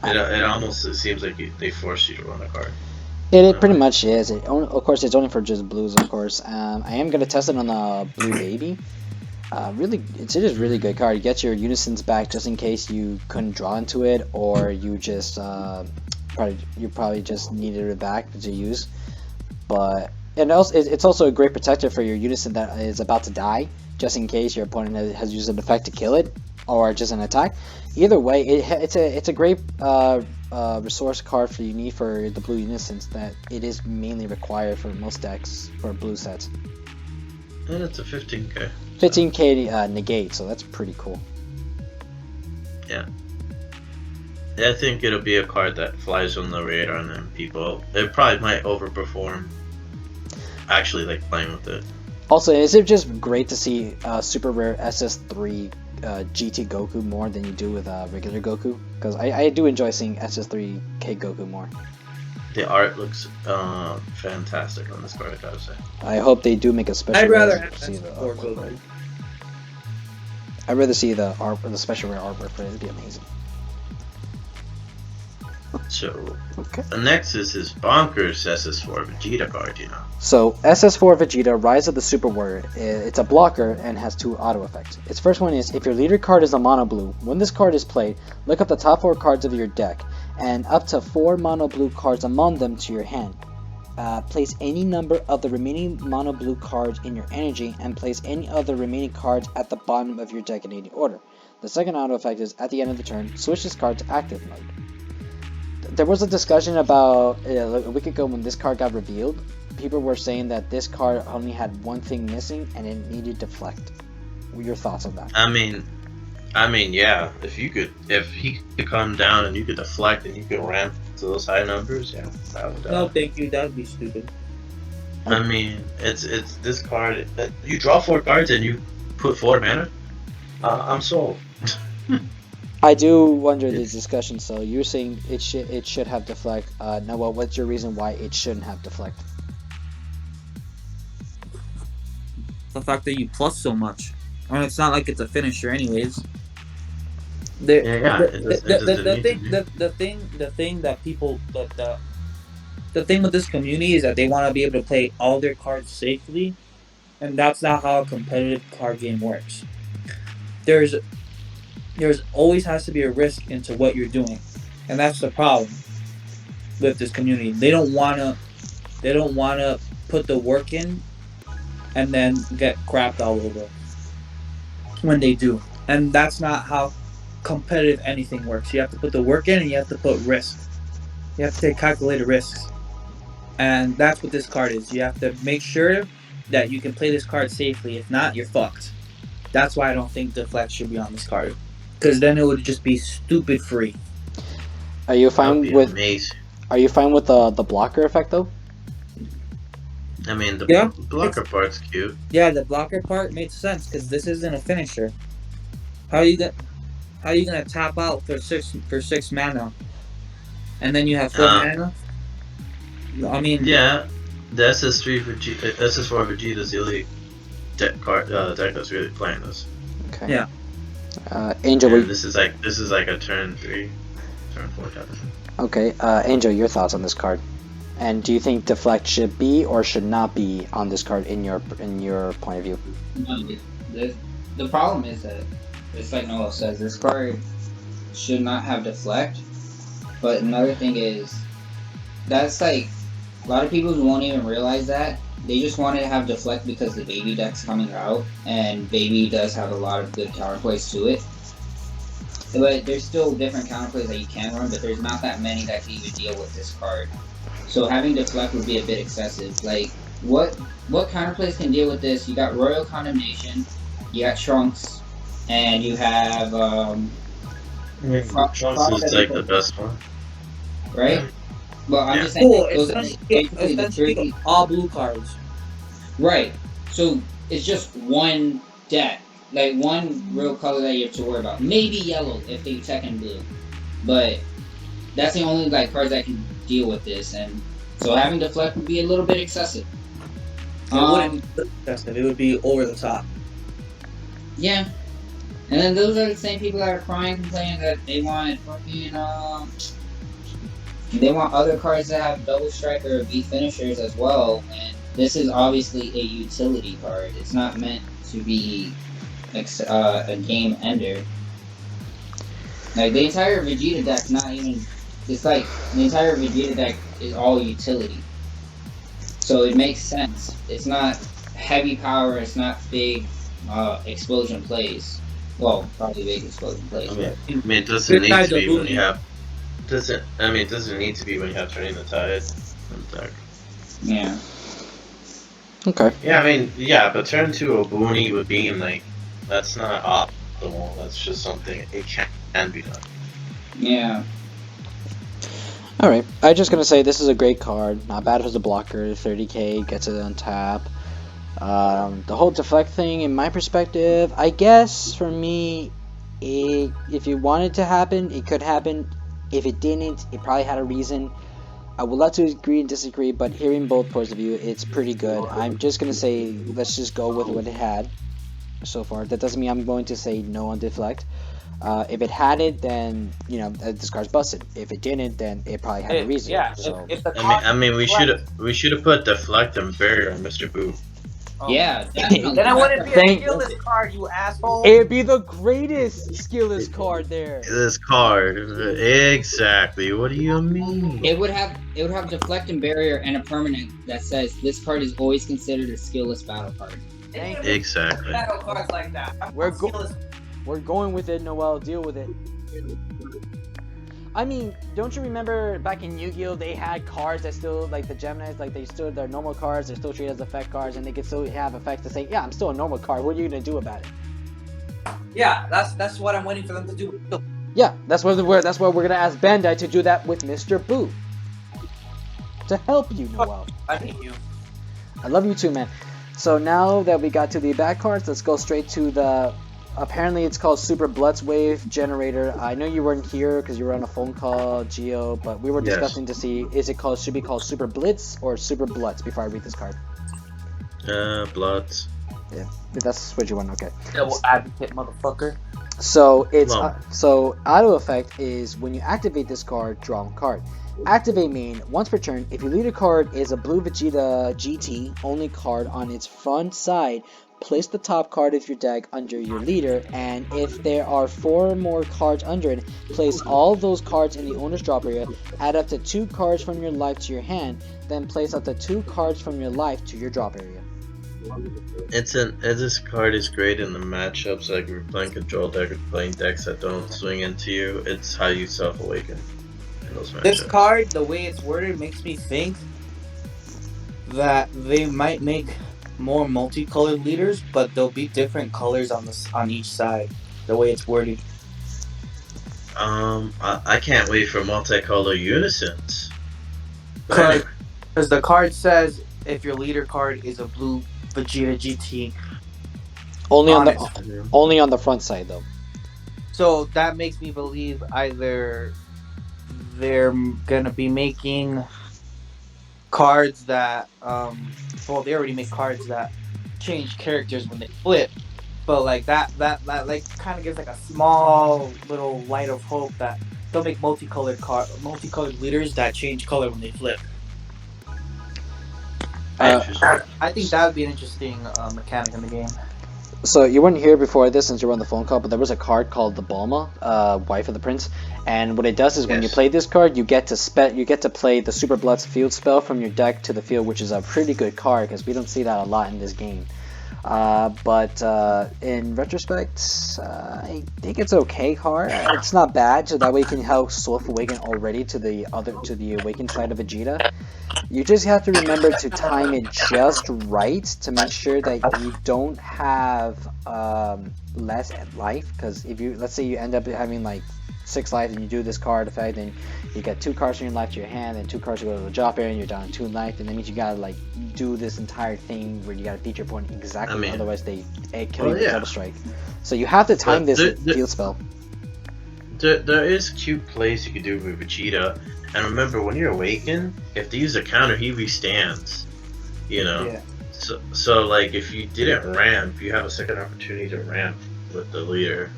It almost seems like they force you to run a card. It pretty much is. Of course, it's only for just blues, of course. I am going to test it on the blue baby. Really, it is a really good card. You get your unisons back just in case you couldn't draw into it, or you just probably just needed it back to use. But and also it's also a great protector for your unison that is about to die, just in case your opponent has used an effect to kill it or just an attack. Either way, it's a great resource card you need for the blue unisons that it is mainly required for most decks for blue sets. And it's a 15k. 15k negate, so that's pretty cool. Yeah, I think it'll be a card that flies on the radar, and then it probably might overperform actually like playing with it. Also, is it just great to see super rare SS3 GT Goku more than you do with regular Goku? Because I do enjoy seeing SS3K Goku more. The art looks fantastic on this card, I gotta say. I hope they do make a special. I'd rather rare have see the SS4 artwork. Goku. I'd rather see the special rare artwork for it. It'd be amazing. So, Okay. the next is his bonkers SS4 Vegeta card, you know. So, SS4 Vegeta, Rise of the Super Warrior. It's a blocker and has 2 auto effects. Its first one is, if your leader card is a mono blue, when this card is played, look up the top 4 cards of your deck, and up to 4 mono blue cards among them to your hand. Place any number of the remaining mono blue cards in your energy, and place any of the remaining cards at the bottom of your deck in any order. The second auto effect is at the end of the turn, switch this card to active mode. There was a discussion about a week ago when this card got revealed. People were saying that this card only had one thing missing, and it needed deflect. What are your thoughts on that? I mean, yeah. If he could come down and you could deflect and you could ramp to those high numbers, yeah, that would. No, thank you. That'd be stupid. I mean, it's this card. You draw 4 cards and you put 4 mana. I'm sold. I do wonder the discussion. So you're saying it should have deflect. Noel, what's your reason why it shouldn't have deflect? The fact that you plus so much. I mean, it's not like it's a finisher, anyways. Yeah, the thing with this community is that they want to be able to play all their cards safely, and that's not how a competitive card game works. There's always has to be a risk into what you're doing, and that's the problem with this community. They don't wanna put the work in and then get crapped all over when they do, and that's not how competitive anything works. You have to put the work in and you have to put risk. You have to take calculated risks. And that's what this card is. You have to make sure that you can play this card safely. If not, you're fucked. That's why I don't think deflect should be on this card. Because then it would just be stupid free. Are you fine with amazing. Are you fine with the blocker effect though? I mean, the blocker part's cute. Yeah, the blocker part makes sense because this isn't a finisher. How are you gonna tap out for six mana, and then you have 4 mana? I mean, yeah, the SS3 SS4 Vegeta's the only deck that's really playing this. Okay. Yeah. Angel, this is like a turn 3, turn 4 type of thing. Okay, Angel, your thoughts on this card, and do you think deflect should be or should not be on this card in your point of view? The problem is that it's like Noel says, this card should not have deflect. But another thing is, that's like, a lot of people won't even realize that. They just wanted to have deflect because the baby deck's coming out, and baby does have a lot of good counterplays to it. But there's still different counterplays that you can run, but there's not that many that can even deal with this card. So having deflect would be a bit excessive. Like, what counterplays can deal with this? You got Royal Condemnation, you got Trunks, and you have Trunks is like the best one, right? Well, I'm just saying those are basically the three all blue cards. Right. So it's just one deck, like one real color that you have to worry about. Maybe yellow if they check in blue, but that's the only like cards that can deal with this, and so having deflect would be a little bit excessive. It wouldn't be excessive. It would be over the top. Yeah. And then those are the same people that are crying, complaining that they want fucking they want other cards that have double strike or beat finishers as well. And this is obviously a utility card. It's not meant to be a game ender. Like the entire Vegeta deck's not even. It's like the entire Vegeta deck is all utility. So it makes sense. It's not heavy power. It's not big explosion plays. Well, probably big explosion plays. I mean, it doesn't need to be when you have. It doesn't need to be when you have Turning the Tide. Yeah. Okay. Yeah, I mean, yeah, but turn to Obuni with Beam, like, that's not optimal. That's just something it can be done. Yeah. Alright, I'm just gonna say this is a great card. Not bad as a blocker. 30k, gets it on tap. The whole deflect thing, in my perspective, I guess for me, if you want it to happen, it could happen. If it didn't, it probably had a reason. I would love to agree and disagree, but hearing both points of view, it's pretty good. I'm just gonna say let's just go with what it had so far. That doesn't mean I'm going to say no on deflect. If it had it, then this card's busted. If it didn't, then it probably had a reason. Yeah. So. We should have put deflect and barrier on Mr. Boo. Oh. Yeah, definitely. Then I wouldn't be a Thank- skillless card, you asshole. It'd be the greatest skillless card there. This card, exactly. What do you mean? It would have deflect and barrier and a permanent that says this card is always considered a skillless battle card. Thank you. Exactly. Battle cards like that. We're go- skillless. We're going with it, Noel. Deal with it. I mean, don't you remember back in Yu-Gi-Oh! They had cards that still, like the Geminis, like they still, they're normal cards, they're still treated as effect cards, and they can still have effects to say, yeah, I'm still a normal card, what are you gonna do about it? Yeah, that's what I'm waiting for them to do. Yeah, that's what we're gonna ask Bandai to do that with Mr. Boo. To help you, Noel. I hate you. I love you too, man. So now that we got to the bad cards, let's go straight to the... Apparently it's called Super Blitz Wave Generator. I know you weren't here because you were on a phone call, Geo, but we were discussing to see should be called Super Blitz or Super Blitz before I read this card. Bloods. Yeah, that's what you want. Okay. Double advocate, motherfucker. So it's Well. so auto effect is when you activate this card, draw a card. Activate mean once per turn. If your leader card is a blue Vegeta GT only card on its front side, place the top card of your deck under your leader, and if there are 4 more cards under it, place all those cards in the owner's drop area. Add up to 2 cards from your life to your hand, then place up to 2 cards from your life to your drop area. This card is great in the matchups, like if you're playing control deck or playing decks that don't swing into you. It's how you self-awaken in those matchups. This card, the way it's worded, makes me think that they might make more multicolored leaders, but there'll be different colors on each side. The way it's worded. I can't wait for multicolor unisons. But Because anyway, the card says if your leader card is a blue Vegeta GT. Only on Honest. only on the front side though. So that makes me believe either they're gonna be making cards that well, they already make cards that change characters when they flip, but like that like kind of gives like a small little light of hope that they'll make multicolored leaders that change color when they flip. I think that would be an interesting mechanic in the game. So you weren't here before this since you were on the phone call, but there was a card called the Bulma, wife of the prince, and what it does is when you play this card, you get to play the Super Blitz field spell from your deck to the field, which is a pretty good card because we don't see that a lot in this game. But in retrospect, I think it's okay card. It's not bad, so that way you can help Swift Awaken already to the awakened side of Vegeta. You just have to remember to time it just right to make sure that you don't have less life. Because if you, let's say you end up having like 6 life and you do this card effect, and you get 2 cards from your life to your hand and 2 cards to go to the drop area and you're down to 2 life, and that means you gotta like do this entire thing where you gotta beat your opponent exactly, otherwise they kill you with double strike. So you have to time this field spell. There is cute plays you can do with Vegeta, and remember when you're awakened, if they use a counter, he restands. You know. Yeah. So like if you didn't ramp, you have a second opportunity to ramp with the leader.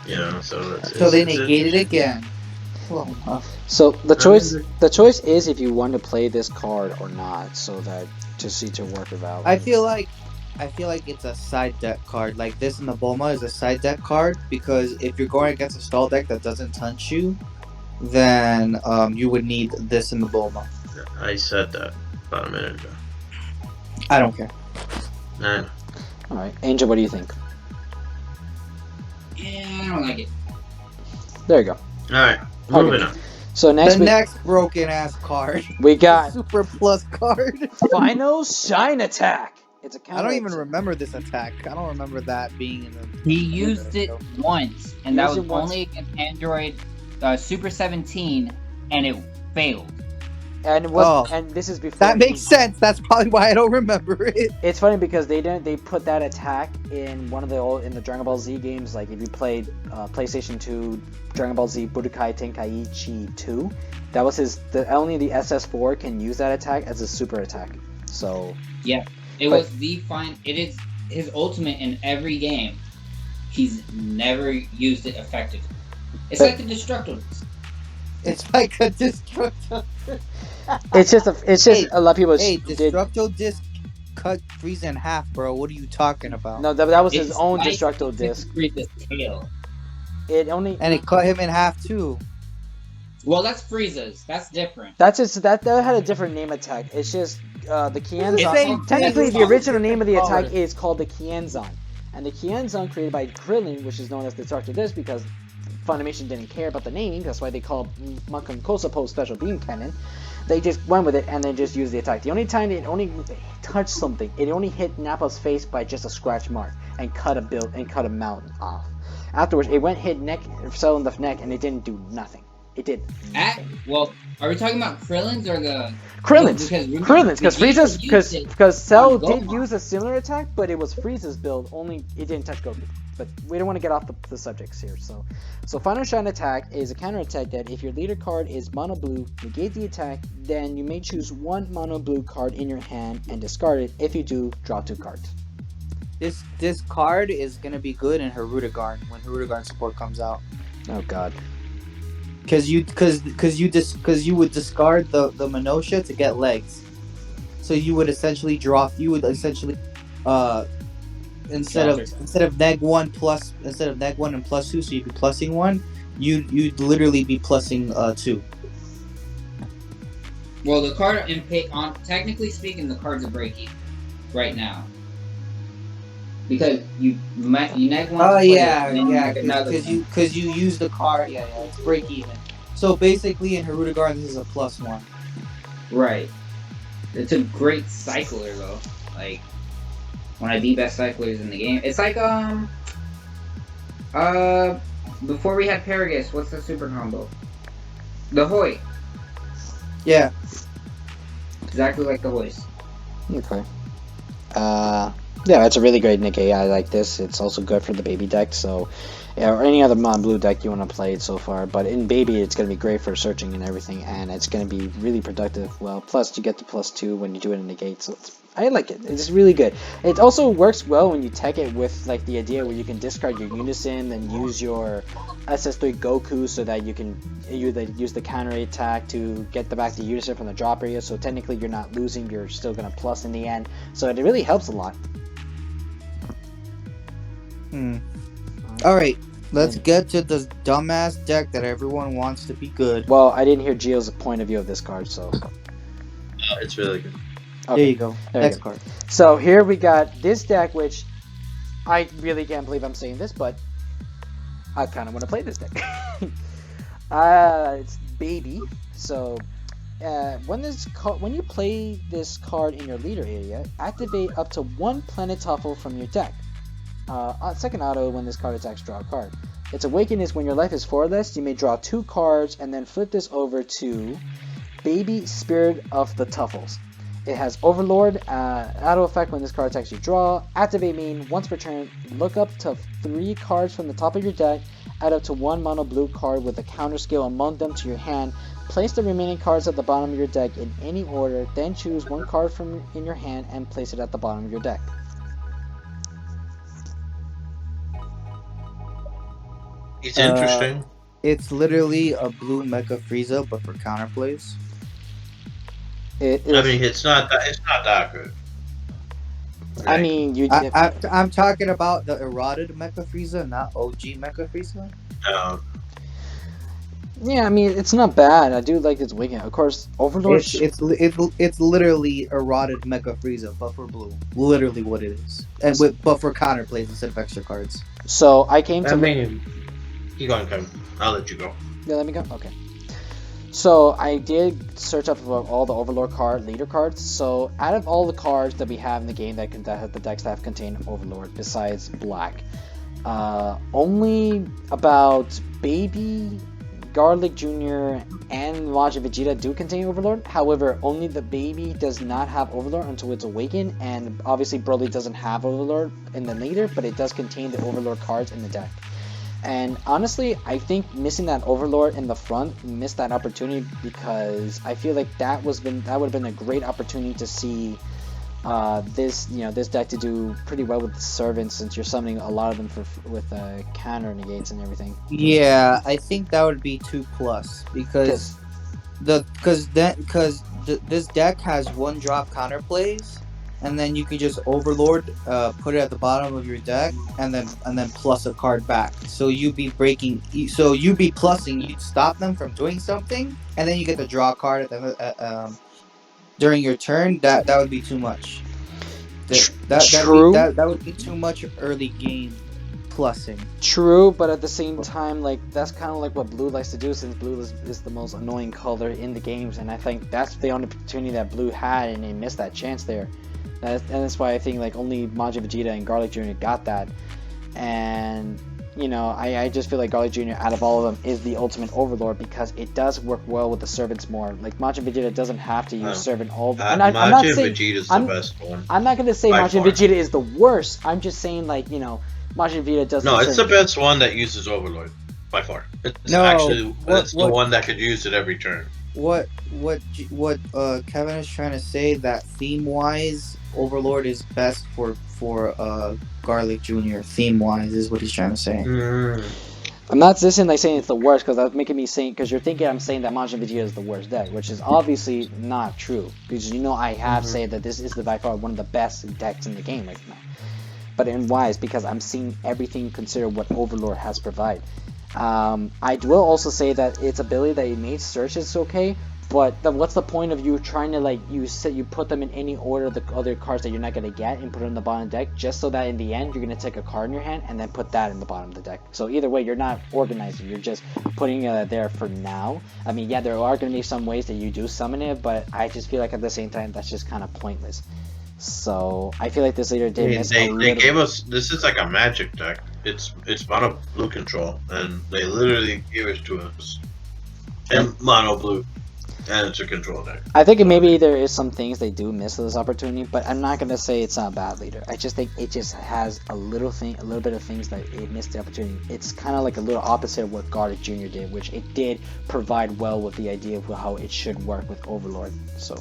You know, so they negated it again. So the choice is if you want to play this card or not, so that to see to work it out. I feel like it's a side deck card. Like this in the Bulma is a side deck card because if you're going against a stall deck that doesn't touch you, then you would need this in the Bulma. I said that about a minute ago. I don't care. Nah. Alright, Angel, what do you think? Yeah, I don't like it. There you go. Alright, moving on. So next next broken ass card. we got Super Plus card. Final Shine Attack. It's a counter. I don't even remember this attack. I don't remember that being in the. He used it once, and that was only against Android Super 17, and it failed. And and this is before. That makes sense. That's probably why I don't remember it. It's funny because they put that attack in one of the Dragon Ball Z games. Like if you played PlayStation 2 Dragon Ball Z Budokai Tenkaichi 2, that was only the SS4 can use that attack as a super attack. So yeah, it is his ultimate in every game. He's never used it effectively. It's like the Destructo. It's like a Destructo. It's just a lot of people. Destructo Disc cut Frieza in half, bro. What are you talking about? No, that was It his own sliced destructo the tip of disc. Frieza's tail. It only And it cut him in half too. Well, that's Frieza's. That's different. that's just that had a different name attack. It's just the It's the same Kienzon. Technically, thing, the it's original just name of the different attack is called the Kienzon, and the Kienzon created by Krillin, which is known as the Destructo Disc because Funimation didn't care about the naming. That's why they called Makankosa Post Special Beam Cannon. They just went with it and then just used the attack. The only time it only touched something, it only hit Nappa's face by just a scratch mark and cut a mountain off. Afterwards, it went hit Cell in the neck, and it didn't do nothing. It did nothing. Well, are we talking about Krillin's or the Krillin's, because Frieza's, Vegeta because Cell on did Gohan. use a similar attack, but it was Frieza's build. Only it didn't touch Goku. But we don't want to get off the subjects here. So Final Shine attack is a counter attack that if your leader card is mono blue, negate the attack. Then you may choose one mono blue card in your hand and discard it. If you do, draw 2 cards. This card is gonna be good in Hirudegarn when Hirudegarn support comes out. Oh God. Because you would discard the Minosha to get legs, so you would essentially instead of neg 1 and plus 2, so you'd be plussing 1, you'd literally be plussing 2. Well, the card technically speaking, the card's a break even right now. Because you neg one. Oh yeah, because you use the card. Yeah, it's break even. So basically, in Hirudegarn, this is a +1. Right. It's a great cycler though. Like one of the best cyclers in the game. It's like before we had Paragus, what's the super combo? The Hoy. Yeah. Exactly like the Hoys. Okay. Yeah, it's a really great negate. I like this. It's also good for the baby deck, so or any other blue deck you want to play so far. But in baby, it's going to be great for searching and everything, and it's going to be really productive. Well, plus you get the +2 when you do it in negate, so I like it. It's really good. It also works well when you tech it with like the idea where you can discard your Unison and use your SS3 Goku so that you can use the counter attack to get back the Unison from the drop area. So technically you're not losing, you're still going to plus in the end. So it really helps a lot. Alright, let's get to this dumbass deck that everyone wants to be good. Well, I didn't hear Gio's point of view of this card, so... It's really good. Okay. There you go. There Next you go. card. So here we got this deck, which I really can't believe I'm saying this, but I kind of want to play this deck. It's Baby. So when you play this card in your leader area, activate up to 1 Planet Tuffle from your deck. Second auto, when this card attacks, draw a card. Its awaken is when your life is 4 or less, you may draw 2 cards and then flip this over to Baby Spirit of the Tuffles. It has Overlord, auto effect when this card attacks you draw. Activate mean, once per turn, look up to 3 cards from the top of your deck, add up to 1 mono blue card with a counter skill among them to your hand, place the remaining cards at the bottom of your deck in any order, then choose 1 card from in your hand and place it at the bottom of your deck. It's interesting. It's literally a blue Mecha Frieza, but for counterplays. I mean, it's not that good. I mean, I'm talking about the eroded Mecha Frieza, not OG Mecha Frieza. Yeah, I mean, it's not bad. I do like its awaken. Of course, Overlord. It's literally eroded Mecha Frieza, but for blue. Literally what it is, but for counterplays instead of extra cards. So I came to. I mean, keep going, Kevin. I'll let you go. Yeah, let me go. Okay. So I did search up all the Overlord leader cards. So out of all the cards that we have in the game that have the decks that contain Overlord, besides Black, only about Baby, Garlic Jr., and Majin Vegeta do contain Overlord. However, only the Baby does not have Overlord until it's awakened, and obviously Broly doesn't have Overlord in the leader, but it does contain the Overlord cards in the deck. And honestly, I think missing that Overlord in the front missed that opportunity, because I feel like that would have been a great opportunity to see this deck to do pretty well with the servants, since you're summoning a lot of them with counter negates and everything. Yeah, I think that would be 2+, because this deck has 1-drop counterplays, and then you could just Overlord, put it at the bottom of your deck, and then plus a card back. So you'd be breaking. So you'd be plussing. You'd stop them from doing something, and then you get to draw a card at during your turn. That would be too much. True. That would be too much early game plussing. True, but at the same time, like that's kind of like what blue likes to do, since blue is the most annoying color in the games, and I think that's the only opportunity that blue had, and they missed that chance there. And that's why I think like only Majin Vegeta and Garlic Jr. got that, and you know I just feel like Garlic Jr. out of all of them is the ultimate Overlord because it does work well with the servants more. Like Majin Vegeta doesn't have to use servant all, and I'm not Majin saying Vegeta's the best one. I'm not gonna say By Majin far. Vegeta is the worst. I'm just saying like Majin Vegeta doesn't. No, it's the best one that uses Overlord by far. It's No, actually it's the what- one that could use it every turn. What Kevin is trying to say, that theme wise, Overlord is best for Garlic Jr. theme wise is what he's trying to say. I'm not saying it's the worst because that's making me saying, because you're thinking I'm saying that Majin Vegeta is the worst deck, which is obviously not true, because I have said that this is by far one of the best decks in the game right now. But in why is because I'm seeing everything considered what Overlord has provided. I will also say that its ability that it made search is okay, but what's the point of you trying to you put them in any order the other cards that you're not going to get and put it in the bottom of the deck, just so that in the end you're going to take a card in your hand and then put that in the bottom of the deck. So either way, you're not organizing, you're just putting it there for now. I mean, yeah, there are going to be some ways that you do summon it, but I just feel like at the same time that's just kind of pointless. So I feel like this leader did miss a little. They gave us, this is like a magic deck. It's mono blue control, and they literally gave it to us. And mono blue, and it's a control deck. I think maybe there is some things they do miss this opportunity, but I'm not gonna say it's not a bad leader. I just think it just has a little bit of things that it missed the opportunity. It's kind of like a little opposite of what Garlic Jr. did, which it did provide well with the idea of how it should work with Overlord. So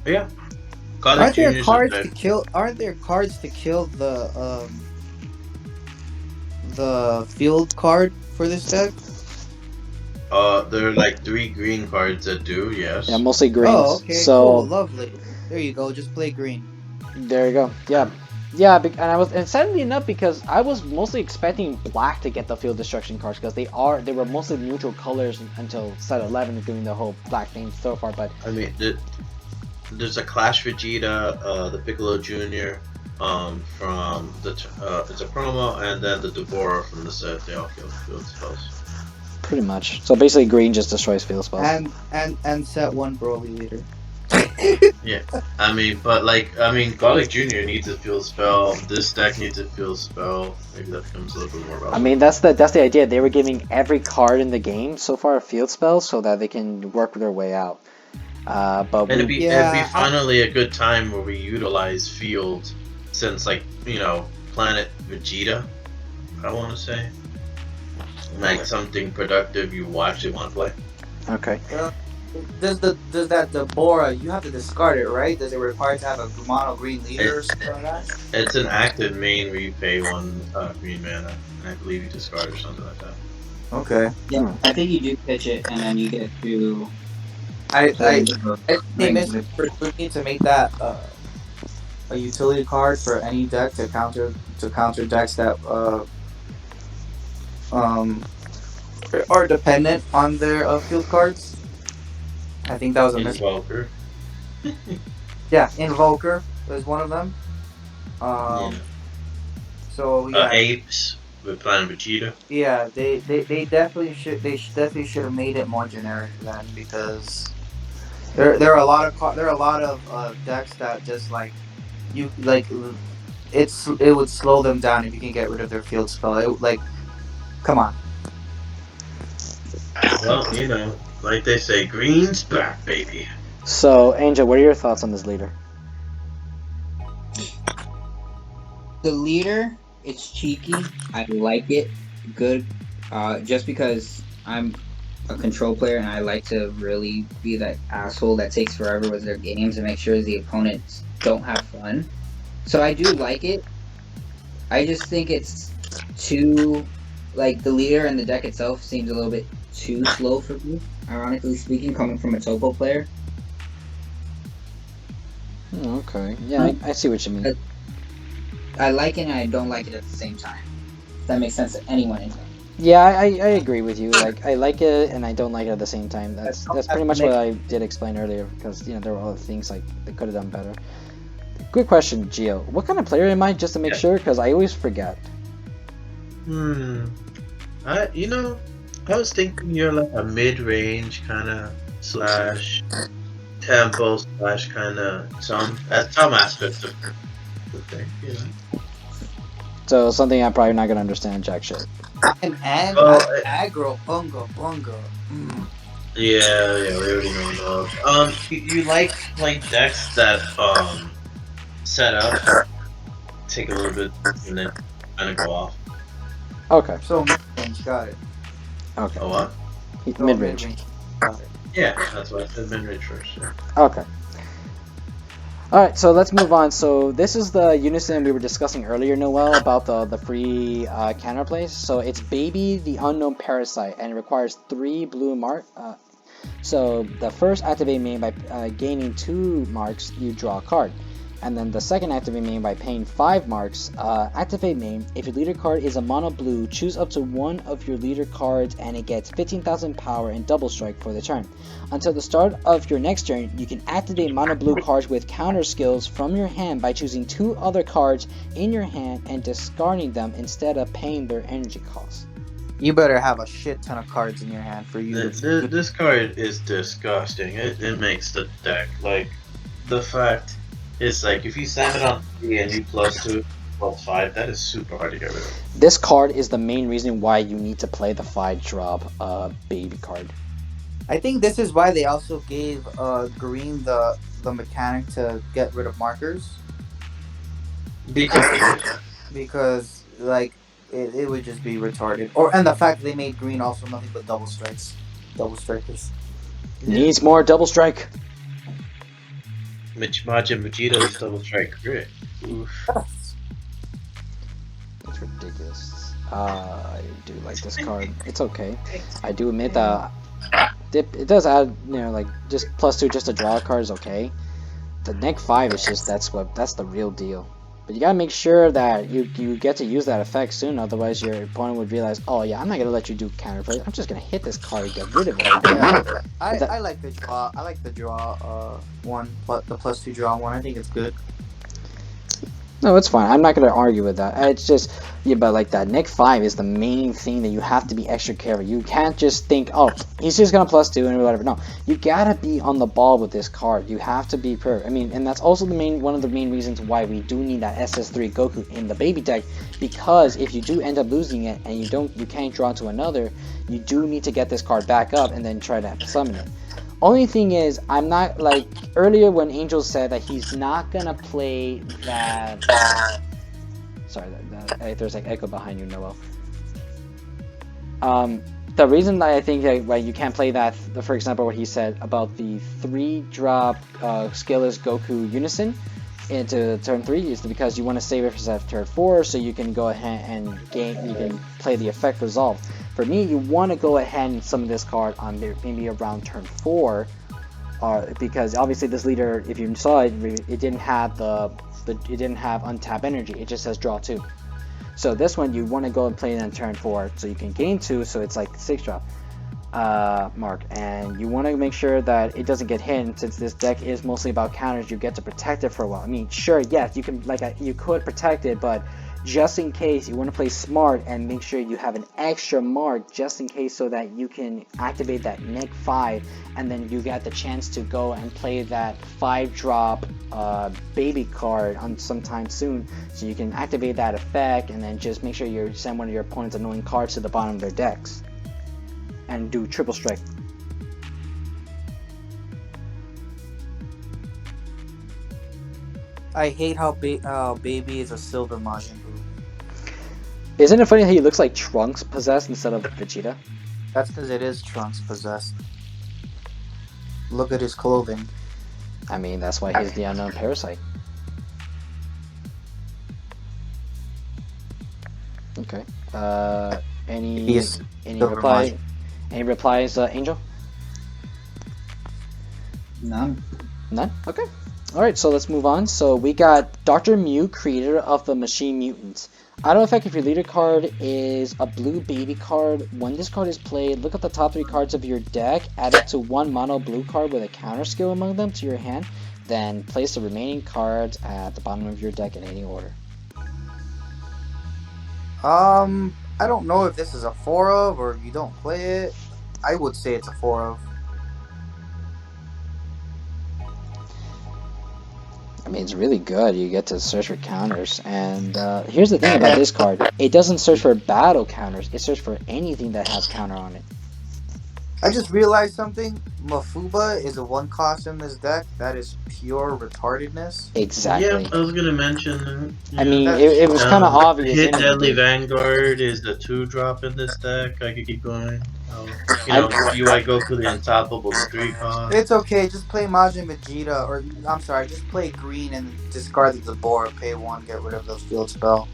yeah. Aren't there cards to kill? Aren't there cards to kill the field card for this deck? There are like 3 green cards that do, yes. yeah, mostly greens. Oh, okay, so cool, lovely. There you go. Just play green. There you go. Yeah. And sadly enough, because I was mostly expecting black to get the field destruction cards, because they were mostly neutral colors until set 11 doing the whole black thing so far. But I mean, there's a Clash Vegeta, the Piccolo Jr. From the it's a promo, and then the Deborah from the set. They all field spells. Pretty much. So basically, green just destroys field spells. And set 1 Broly leader. Yeah, Garlic Jr. needs a field spell. This deck needs a field spell. Maybe that becomes a little bit more relevant. I mean, that's the idea. They were giving every card in the game so far a field spell so that they can work their way out. But it'd be finally a good time where we utilize field, since Planet Vegeta, I want to say, like something productive you actually want to play. Okay. Does that Deborah, you have to discard it, right? Does it require to have a mono green leader or something like that? It's an active main where you pay 1 green mana, and I believe you discard or something like that. Okay. Yeah, I think you do pitch it, and then you get to. I they missed the opportunity to make that a utility card for any deck to counter decks that are dependent on their field cards. I think that was a miss. Invoker. Yeah, Invoker was one of them. So yeah, Apes with Planet Vegeta. yeah, they definitely should have made it more generic then, because there are a lot of decks that just it would slow them down if you can get rid of their field spell. Come on. Well, like they say, green's back, baby. So, Angel, what are your thoughts on this leader? The leader, it's cheeky. I like it. Good. Just because I'm a control player and I like to really be that asshole that takes forever with their games and make sure the opponents don't have fun. So I do like it. I just think it's too, the leader and the deck itself seems a little bit too slow for me, ironically speaking, coming from a Topo player. Okay. Yeah, I see what you mean. I like it and I don't like it at the same time. If that makes sense to anyone in here. Yeah, I agree with you. Like I like it and I don't like it at the same time. That's pretty much what I did explain earlier because there were other things like they could have done better. Good question, Gio. What kind of player am I? Just to make sure, because I always forget. I I was thinking you're like a mid-range kind of slash tempo slash kind of some aspects of the thing. So something I'm probably not gonna understand jack shit. And Well, aggro bunga bunga. yeah, we already know those. You like playing decks that set up, take a little bit, and then kind of go off. Okay. So mid range, got it. Okay. Oh what? So Mid mid range. range, got it. Yeah, that's why I said mid-range first. Yeah. Okay. All right, so let's move on. So this is the unison we were discussing earlier, Noel, about the free counterplays. So it's Baby the Unknown Parasite, and it requires 3 blue mark. So the first activate main by gaining 2 marks, you draw a card. And then the second activate main by paying 5 marks. Activate main, if your leader card is a mono blue, choose up to one of your leader cards and it gets 15,000 power and double strike for the turn. Until the start of your next turn, you can activate mono blue cards with counter skills from your hand by choosing 2 other cards in your hand and discarding them instead of paying their energy cost. You better have a shit ton of cards in your hand for you to. This card is disgusting. It makes the deck like the fact is like if you slam it on 3 and you +2 +5, that is super hard to get rid of. This card is the main reason why you need to play the 5-drop baby card. I think this is why they also gave Green the mechanic to get rid of markers because like it would just be retarded. And the fact that they made Green also nothing but double strikers. Needs more double strike. Majin Vegeta's double strike crit. Oof. It's ridiculous. I do like this card. It's okay. I do admit that it does add, like just +2 just to draw a card is okay. The neck 5 is just that's the real deal. But you gotta make sure that you get to use that effect soon, otherwise your opponent would realize, oh yeah, I'm not gonna let you do counterplay. I'm just gonna hit this card and get rid of it. Yeah, I like the draw. I like the draw one, but the +2 draw one. I think it's good. No, it's fine. I'm not gonna argue with that. It's just, yeah, but like that Nick 5 is the main thing that you have to be extra careful. You can't just think, oh, he's just gonna +2 and whatever. No, you gotta be on the ball with this card. You have to be I mean, and that's also one of the main reasons why we do need that SS3 Goku in the baby deck, because if you do end up losing it and you can't draw to another, you do need to get this card back up and then try to summon it. Only thing is, I'm not, like, earlier when Angel said that he's not gonna play that... Sorry, there's like echo behind you, Noel. The reason that I think that you can't play that, for example, what he said about the 3-drop skillless Goku Unison into turn 3 is because you want to save it for turn 4 so you can go ahead and you can play the effect resolve. For me, you want to go ahead and summon this card on maybe around turn 4, because obviously this leader, if you saw it, it didn't have it didn't have untap energy. It just says draw 2. So this one you want to go and play it on turn 4 so you can gain 2, so it's like 6-drop mark, and you want to make sure that it doesn't get hit. And since this deck is mostly about counters, you get to protect it for a while. I mean, sure, yes, you can you could protect it, but just in case, you want to play smart and make sure you have an extra mark just in case, so that you can activate that Nick 5 and then you get the chance to go and play that 5-drop baby card on sometime soon, so you can activate that effect and then just make sure you send one of your opponent's annoying cards to the bottom of their decks and do triple strike. I hate how Baby is a silver Majin Buu. Isn't it funny how he looks like Trunks possessed instead of Vegeta? That's because it is Trunks possessed. Look at his clothing. I mean, that's why he's the unknown parasite. Okay. Any reply? Any replies, Angel? None. None? Okay. Alright, so let's move on. So we got Dr. Mew, creator of the Machine Mutants. Auto effect, if your leader card is a blue baby card, when this card is played, look at the top 3 cards of your deck, add it to one mono blue card with a counter skill among them to your hand, then place the remaining cards at the bottom of your deck in any order. I don't know if this is a 4 of or if you don't play it. I would say it's a 4 of. I mean, it's really good. You get to search for counters. And here's the thing about this card. It doesn't search for battle counters. It searches for anything that has counter on it. I just realized something. Mafuba is a 1 cost in this deck. That is pure retardedness. Exactly. Yep, I was gonna mention. I mean, That's- it was kind of obvious. Hit anyway, Deadly dude. Vanguard is the 2-drop in this deck. I could keep going. UI Goku the Unstoppable, the 3 cost. It's okay. Just play Majin Vegeta, or I'm sorry, just play green and discard the board. Pay 1, get rid of the field spell.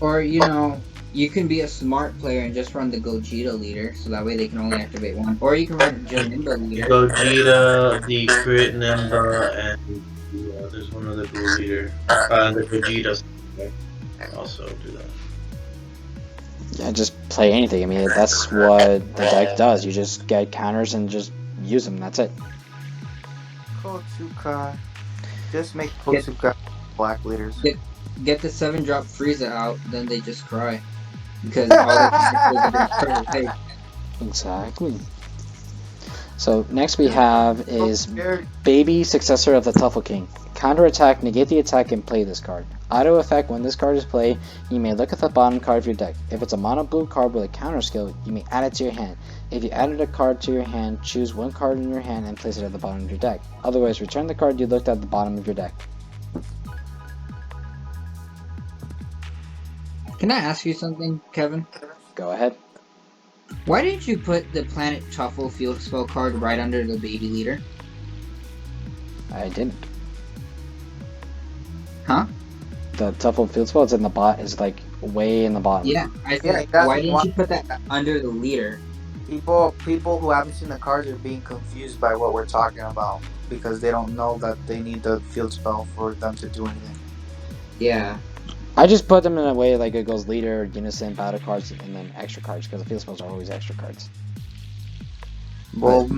Or, you know, you can be a smart player and just run the Gogeta leader, so that way they can only activate 1. Or you can run Janemba leader. Gogeta, the Crit Nimba, and there's one other blue leader. And the Vegeta. Also do that. Yeah, just play anything. I mean, that's what the deck does. You just get counters and just use them. That's it. Kotsuka. Just make Kotsuka black leaders. Get the 7-drop Frieza out, then they just cry. Because all they can do is Exactly. So next we have is Baby, successor of the Tuffle King. Counter attack, negate the attack, and play this card. Auto effect, when this card is played, you may look at the bottom card of your deck. If it's a mono blue card with a counter skill, you may add it to your hand. If you added a card to your hand, choose one card in your hand and place it at the bottom of your deck. Otherwise, return the card you looked at the bottom of your deck. Can I ask you something, Kevin? Go ahead. Why didn't you put the Planet Truffle field spell card right under the baby leader? I didn't. Huh? The Tuffle field spell is in the is like way in the bottom. Yeah, I said, that's why didn't why- you put that under the leader? People who haven't seen the cards are being confused by what we're talking about because they don't know that they need the field spell for them to do anything. Yeah. I just put them in a way like it goes leader, unison, battle cards, and then extra cards because the field spells are always extra cards. Well,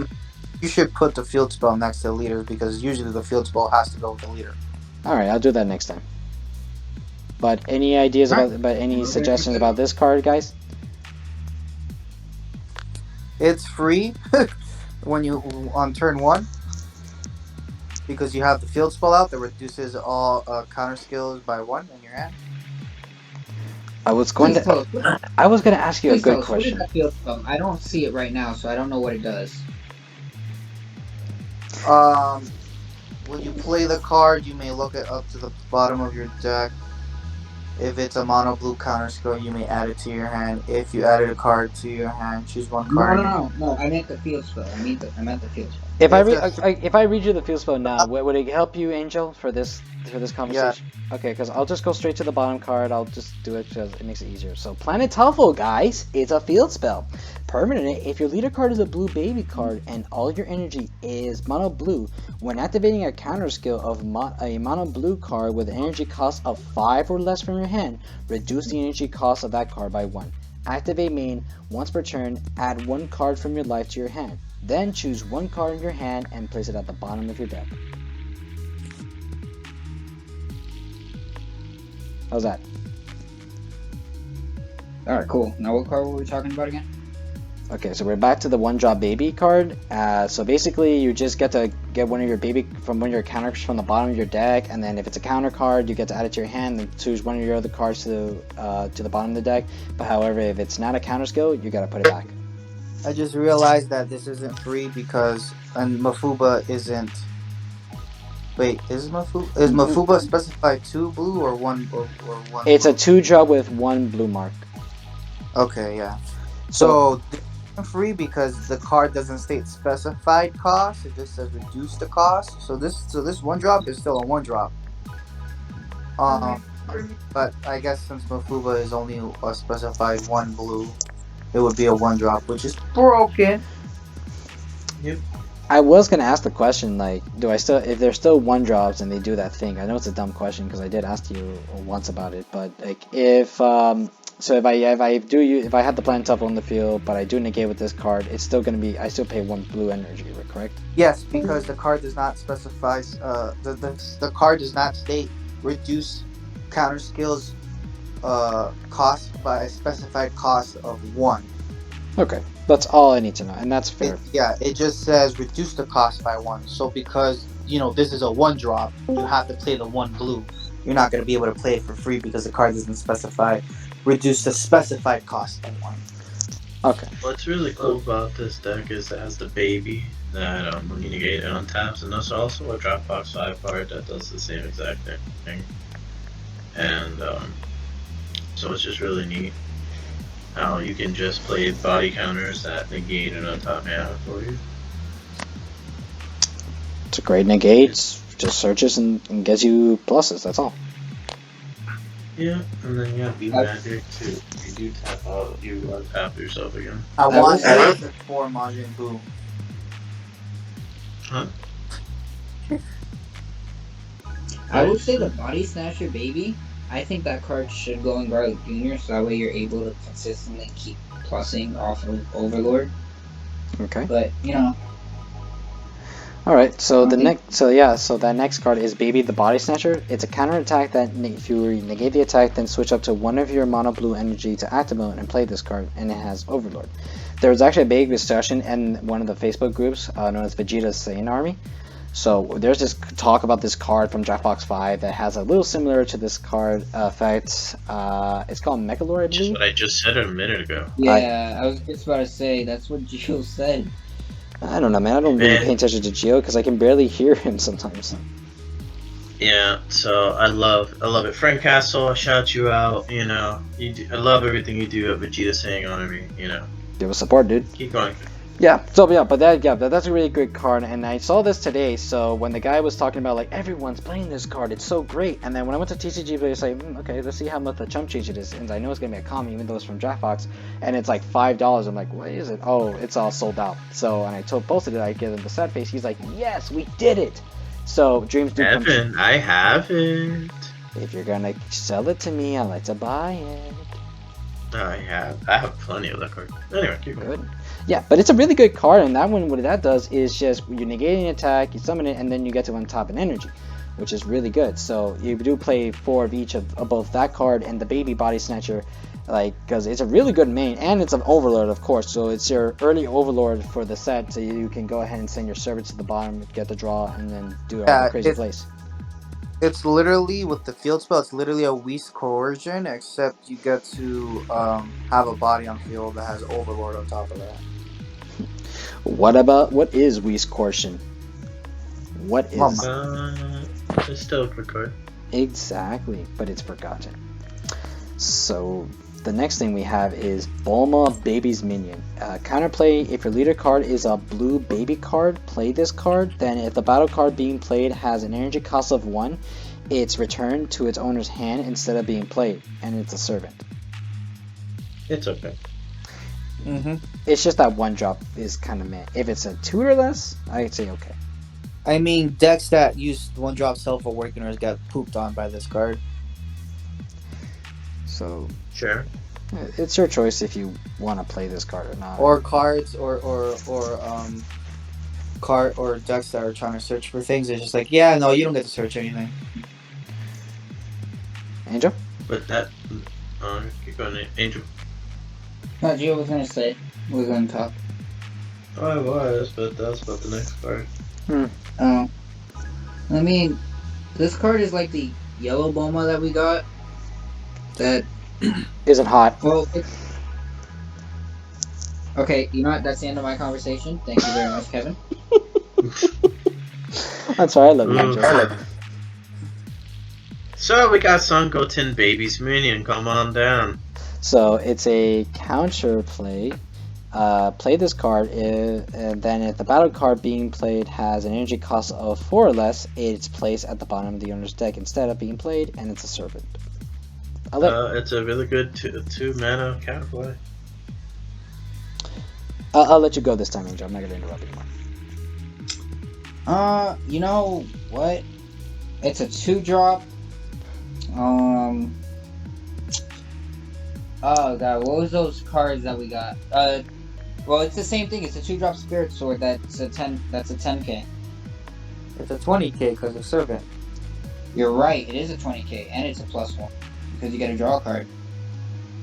you should put the field spell next to the leaders because usually the field spell has to go with the leader. Alright, I'll do that next time. But any ideas about any suggestions about this card, guys? It's free when you on turn 1 because you have the field spell out that reduces all counter skills by 1 in your hand. I was going Please tell to us. I was gonna ask you a Please tell good us, what is question. that field spell? I don't see it right now, so I don't know what it does. When you play the card, you may look it up to the bottom of your deck. If it's a mono blue counter skill, you may add it to your hand. If you added a card to your hand, choose one card. No. I meant the field spell. I meant the field spell. If I It's if I read you the field spell now, would it help you, Angel, for this conversation? Okay, because I'll just go straight to the bottom card. I'll just do it because it makes it easier. So Planet Tuffle, guys, it's a field spell. Permanent. If your leader card is a blue baby card and all your energy is mono blue, when activating a counter skill of a mono blue card with an energy cost of 5 or less from your hand, reduce the energy cost of that card by 1. Activate main once per turn. Add 1 card from your life to your hand. Then choose 1 card in your hand and place it at the bottom of your deck. How's that? Alright, cool. Now what card were we talking about again? Okay, so we're back to the 1-drop baby card. So basically, you just get to get one of your one of your counters from the bottom of your deck, and then if it's a counter card, you get to add it to your hand and choose one of your other cards to the bottom of the deck. But however, if it's not a counter skill, you gotta put it back. I just realized that this isn't free because Mafuba isn't. Wait, is Mafuba specified 2 blue or 1 or 1? It's a 2-drop with 1 blue mark. Okay, yeah. So this isn't free because the card doesn't state specified cost. It just says reduce the cost. So this 1 drop is still a 1 drop. But I guess since Mafuba is only a specified 1 blue, it would be a 1 drop, which is broken. Yep. I was gonna ask the question like, do I still if they're still one drops and they do that thing? I know it's a dumb question because I did ask you once about it, but like if so if I had the plant up on the field, but I do negate with this card, it's still gonna be I still pay 1 blue energy, correct? Yes, because the card does not specify. The card does not state reduce counter skills cost by a specified cost of 1. Okay, that's all I need to know, and that's fair. It just says reduce the cost by 1. So because this is a 1 drop, you have to play the 1 blue. You're not going to be able to play it for free because the card doesn't specify reduce the specified cost by 1. Okay. What's really cool about this deck is it has the baby that when you negate it on taps, and there's also a Dropbox 5 card that does the same exact thing. And so it's just really neat how you can just play body counters that negate an untap mana for you. It's a great negate. Just searches and gets you pluses. That's all. Yeah, and then you have Beam Magic too. You do tap out, you untap yourself again. I want SS4 Majin Buu. Huh? I would say the Body Snatcher Baby. I think that card should go in Garlic Jr. so that way you're able to consistently keep plussing off of Overlord. Okay. But All right. So that next card is Baby the Body Snatcher. It's a counter attack that if you negate the attack, then switch up to one of your mono blue energy to active mode and play this card, and it has Overlord. There was actually a big discussion in one of the Facebook groups known as Vegeta's Saiyan Army. So there's this talk about this card from Jackbox 5 that has a little similar to this card effect. It's called Mechalor, I believe. Just what I just said a minute ago. yeah, I was just about to say that's what Gio said. I don't know, man. I don't really pay attention to Gio because I can barely hear him sometimes. Yeah, so I love it. Frank Castle, I shout you out. I love everything you do at Vegeta saying on me. Give us support, dude. Keep going. Yeah, that's a really good card, and I saw this today. So when the guy was talking about like everyone's playing this card, it's so great, and then when I went to TCG, they say, okay, let's see how much the chump change it is, and I know it's gonna be a common, even though it's from Draftbox, and it's like $5. I'm like, what is it? Oh, it's all sold out. So and I posted it. I give him the sad face. He's like, yes, we did it. So dreams do come true. I have it. If you're gonna sell it to me, I'd like to buy it. I have plenty of that card. Anyway, keep going. Good. Yeah, but it's a really good card, and that one, what that does is just you're negating an attack, you summon it, and then you get to untap an energy, which is really good. So you do play 4 of each of both that card and the Baby Body Snatcher, because it's a really good main, and it's an Overlord, of course. So it's your early Overlord for the set, so you can go ahead and send your servants to the bottom, get the draw, and then do all the crazy plays. It's literally, with the field spell, it's literally a Whis Coercion, except you get to have a body on field that has Overlord on top of that. What is Whis Coercion? What is? It's still a good card. Exactly, but it's forgotten. So the next thing we have is Bulma Baby's Minion. Counterplay, if your leader card is a blue baby card, play this card. Then if the battle card being played has an energy cost of 1, it's returned to its owner's hand instead of being played, and it's a servant. It's okay. It's just that 1 drop is kind of meh. If it's a 2 or less, I'd say okay. I mean, decks that use 1-drop self-awakeners got pooped on by this card. So Sure. it's your choice if you want to play this card or not. Or cards, or decks that are trying to search for things. It's just like, yeah, no, you don't get to search anything. Angel? But that. Keep going, Angel. No, Gio was gonna say we're gonna talk. I was, but that's about the next card. Oh, I mean, this card is like the yellow Bulma that we got. That isn't hot. Well, okay, you know what? That's the end of my conversation. Thank you very much, Kevin. I'm sorry, I love you, Angel. So we got Son Goten Baby's Minion. Come on down. So it's a counter play. Play this card, and then if the battle card being played has an energy cost of 4 or less, it's placed at the bottom of the owner's deck instead of being played, and it's a servant. It's a really good 2 mana counterplay. I'll let you go this time, Angel. I'm not going to interrupt anymore. You know what? It's a 2-drop. Oh god, what was those cards that we got? Well, it's the same thing. It's a 2-drop Spirit Sword. That's a 10. That's a 10K. It's a 20K because of Servant. You're right. It is a 20K, and it's a +1 because you get a draw card.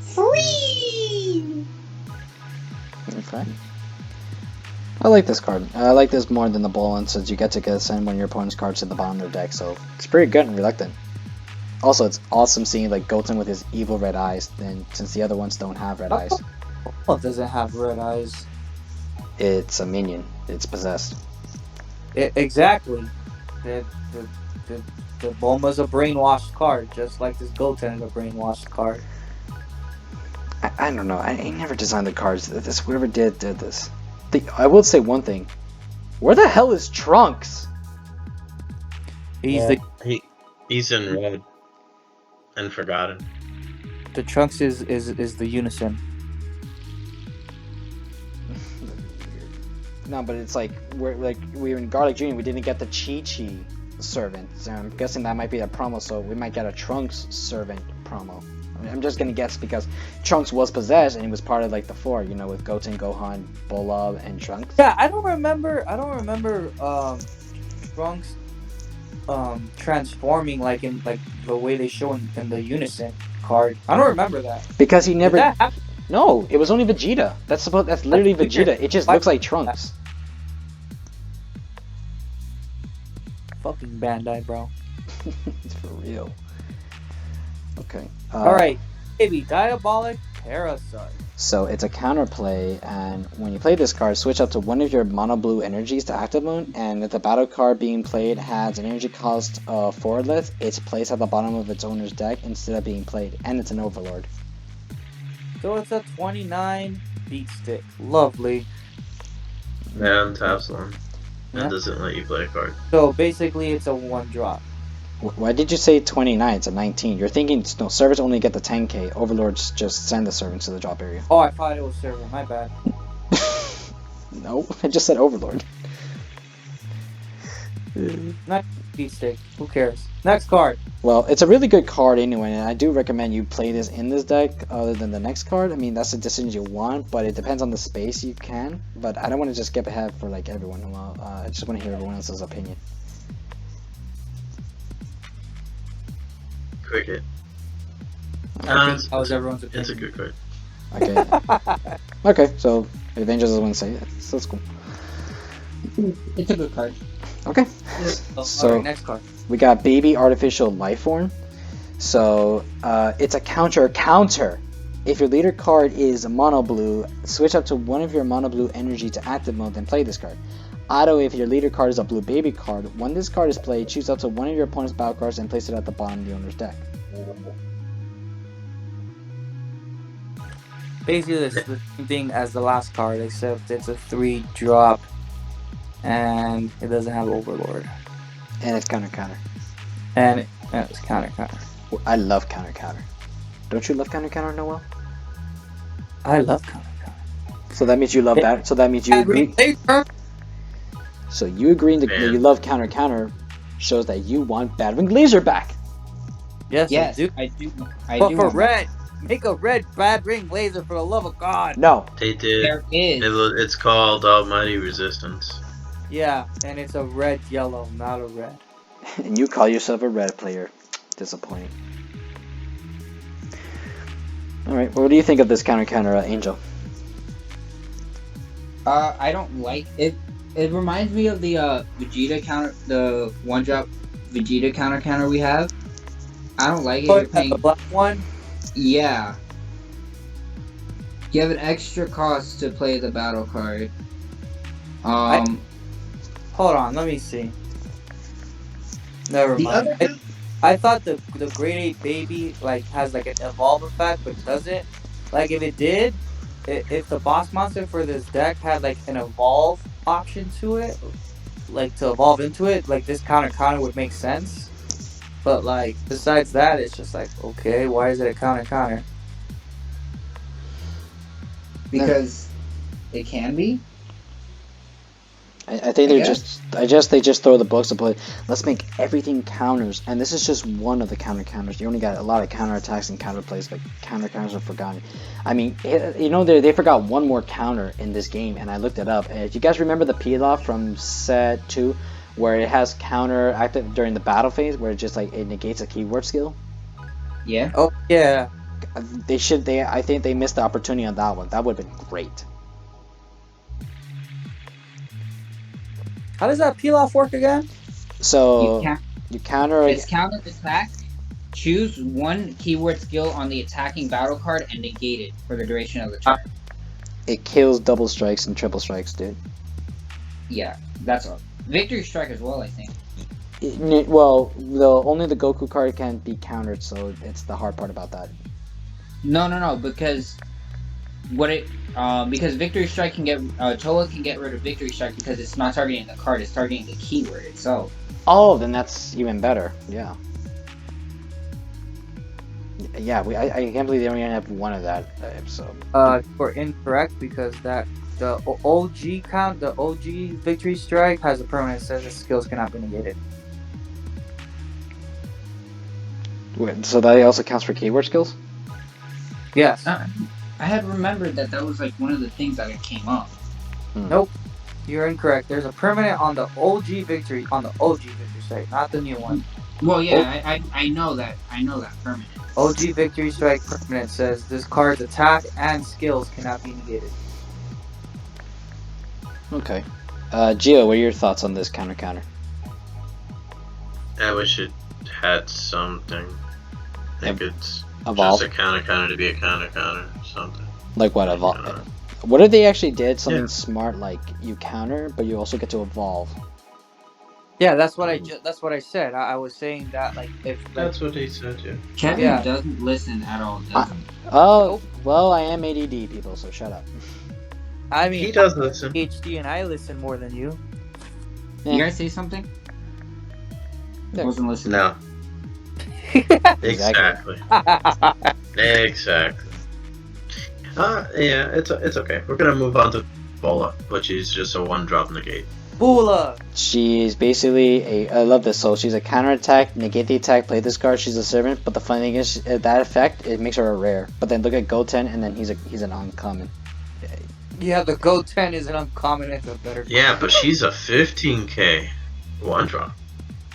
Free. Okay. I like this card. I like this more than the Bolin, since you get to send one of your opponent's cards to the bottom of their deck, so it's pretty good and reluctant. Also, it's awesome seeing like Goten with his evil red eyes, then since the other ones don't have red eyes. Well, it doesn't have red eyes. It's a minion. It's possessed. Exactly. The Bulma's a brainwashed card, just like this Goten is a brainwashed card. I don't know. I never designed the cards. This whoever did this. I will say one thing. Where the hell is Trunks? He's He's in red and forgotten. the Trunks is the Unison. No, but it's like we're in Garlic Jr. We didn't get the Chi servant. So I'm guessing that might be a promo. So we might get a Trunks servant promo. I'm just gonna guess because Trunks was possessed and he was part of like the 4, you know, with Goten, Gohan, Bulma, and Trunks. Yeah, I don't remember Trunks transforming like in like the way they show in the Unison card. I don't remember that. Because he never. Did that happen? No, it was only Vegeta. That's literally That's Vegeta. weird. It just Why- looks like Trunks. Fucking Bandai, bro. It's for real. Okay. Alright, baby, Diabolic Parasite. So it's a counterplay, and when you play this card, switch up to one of your mono blue energies to active mode, and if the battle card being played has an energy cost of 4 or less, it's placed at the bottom of its owner's deck instead of being played, and it's an overlord. So it's a 29 beat stick. Lovely. And taps one. Yeah. And doesn't let you play a card. So basically it's a 1-drop. Why did you say 29? It's a 19. You're thinking, no, servants only get the 10k. Overlords just send the servants to the drop area. Oh, I thought it was server. My bad. No, I just said overlord. Not beat stick. Who cares? Next card. Well, it's a really good card anyway, and I do recommend you play this in this deck other than the next card. I mean, that's the decision you want, but it depends on the space you can. But I don't want to just skip ahead for like everyone. Well, I just want to hear everyone else's opinion. Cricket. I think that was everyone's It's a opinion. good card. Okay. Okay, so Avengers doesn't want to say it, so that's cool. It's a good card. Okay. So, alright, next card. We got Baby Artificial Lifeform. So it's a counter. If your leader card is mono blue, switch up to one of your mono blue energy to active mode, then play this card. Auto, if your leader card is a blue baby card, when this card is played, choose up to one of your opponent's battle cards and place it at the bottom of the owner's deck. Basically, it's the same thing as the last card, except it's a 3-drop, and it doesn't have Overlord. And it's counter. And it's counter. I love counter. Don't you love counter, Noel? I love counter. So that means you love that. So that means you agree. So you agreeing that you love counter shows that you want Batwing Laser back. Yes, Yes, I do. I But do. for want red, make a red bad ring laser for the love of God. No. They that. did. There is. It's called Almighty Resistance. Yeah, and it's a red yellow, not a red. And you call yourself a red player. Disappointing. Alright, well, what do you think of this counter, Angel? I don't like it. It reminds me of the Vegeta counter, the 1-drop Vegeta counter we have. I don't like it. You're paying, The black one. yeah. You have an extra cost to play the battle card. Hold on, let me see. Never The mind. other- I thought the grade 8 baby like has like an evolve effect, but it doesn't. Like if it did, if the boss monster for this deck had like an evolve option to it, like to evolve into it, like this counter would make sense. But like besides that, it's just like okay, why is it a counter? because it can be. I think I they're guess. they just throw the books and play. Let's make everything counters, and this is just one of the counters. You only got a lot of counter attacks and counter plays, but counters are forgotten. I mean, you know, they forgot one more counter in this game, and I looked it up. And if you guys remember the Pilaf from set 2, where it has counter active during the battle phase, where it just like it negates a keyword skill. Yeah. Oh yeah. I think they missed the opportunity on that one. That would have been great. How does that peel off work again? You So can you counter. It's counter attack. Choose one keyword skill on the attacking battle card and negate it for the duration of the turn. It kills double strikes and triple strikes, dude. Yeah, that's all. Victory strike as well, I think. Well, only the Goku card can be countered, so it's the hard part about that. No, because because Victory Strike can get Toa can get rid of Victory Strike because it's not targeting the card, it's targeting the keyword itself. Oh, then that's even better. Yeah. Yeah, I can't believe they only have one of that. So. Or incorrect because the OG victory strike has a permanent says its skills cannot be negated. So that also counts for keyword skills? Yes. I had remembered that was like one of the things that it came up. Nope. You're incorrect. There's a permanent on the OG victory strike, not the new one. Well, yeah, I know that. I know that permanent. OG victory strike permanent says this card's attack and skills cannot be negated. Okay. Gio, what are your thoughts on this counter? I wish it had something. I think it's Evolve? just a counter to be a counter something. Like what, evolve? What if they actually did something smart, like you counter, but you also get to evolve? Yeah, that's what I said. I was saying that like if That's what he said, yeah. Kevin doesn't listen at all, does he? Oh, well, I am ADD, people, so shut up. I mean, he does listen. HD and I listen more than you. You guys say something? Yeah. Wasn't listening. No. Exactly. Exactly. Yeah, it's okay. We're gonna move on to Bola, which is just a 1-drop negate. Bula! She's basically I love this soul. She's a counterattack, negate the attack, play this card, she's a servant, but the funny thing is, that effect, it makes her a rare. But then look at Goten, and then he's an uncommon. Yeah, the Goten is an uncommon, it's a better card. Yeah, but she's a 15k 1-drop.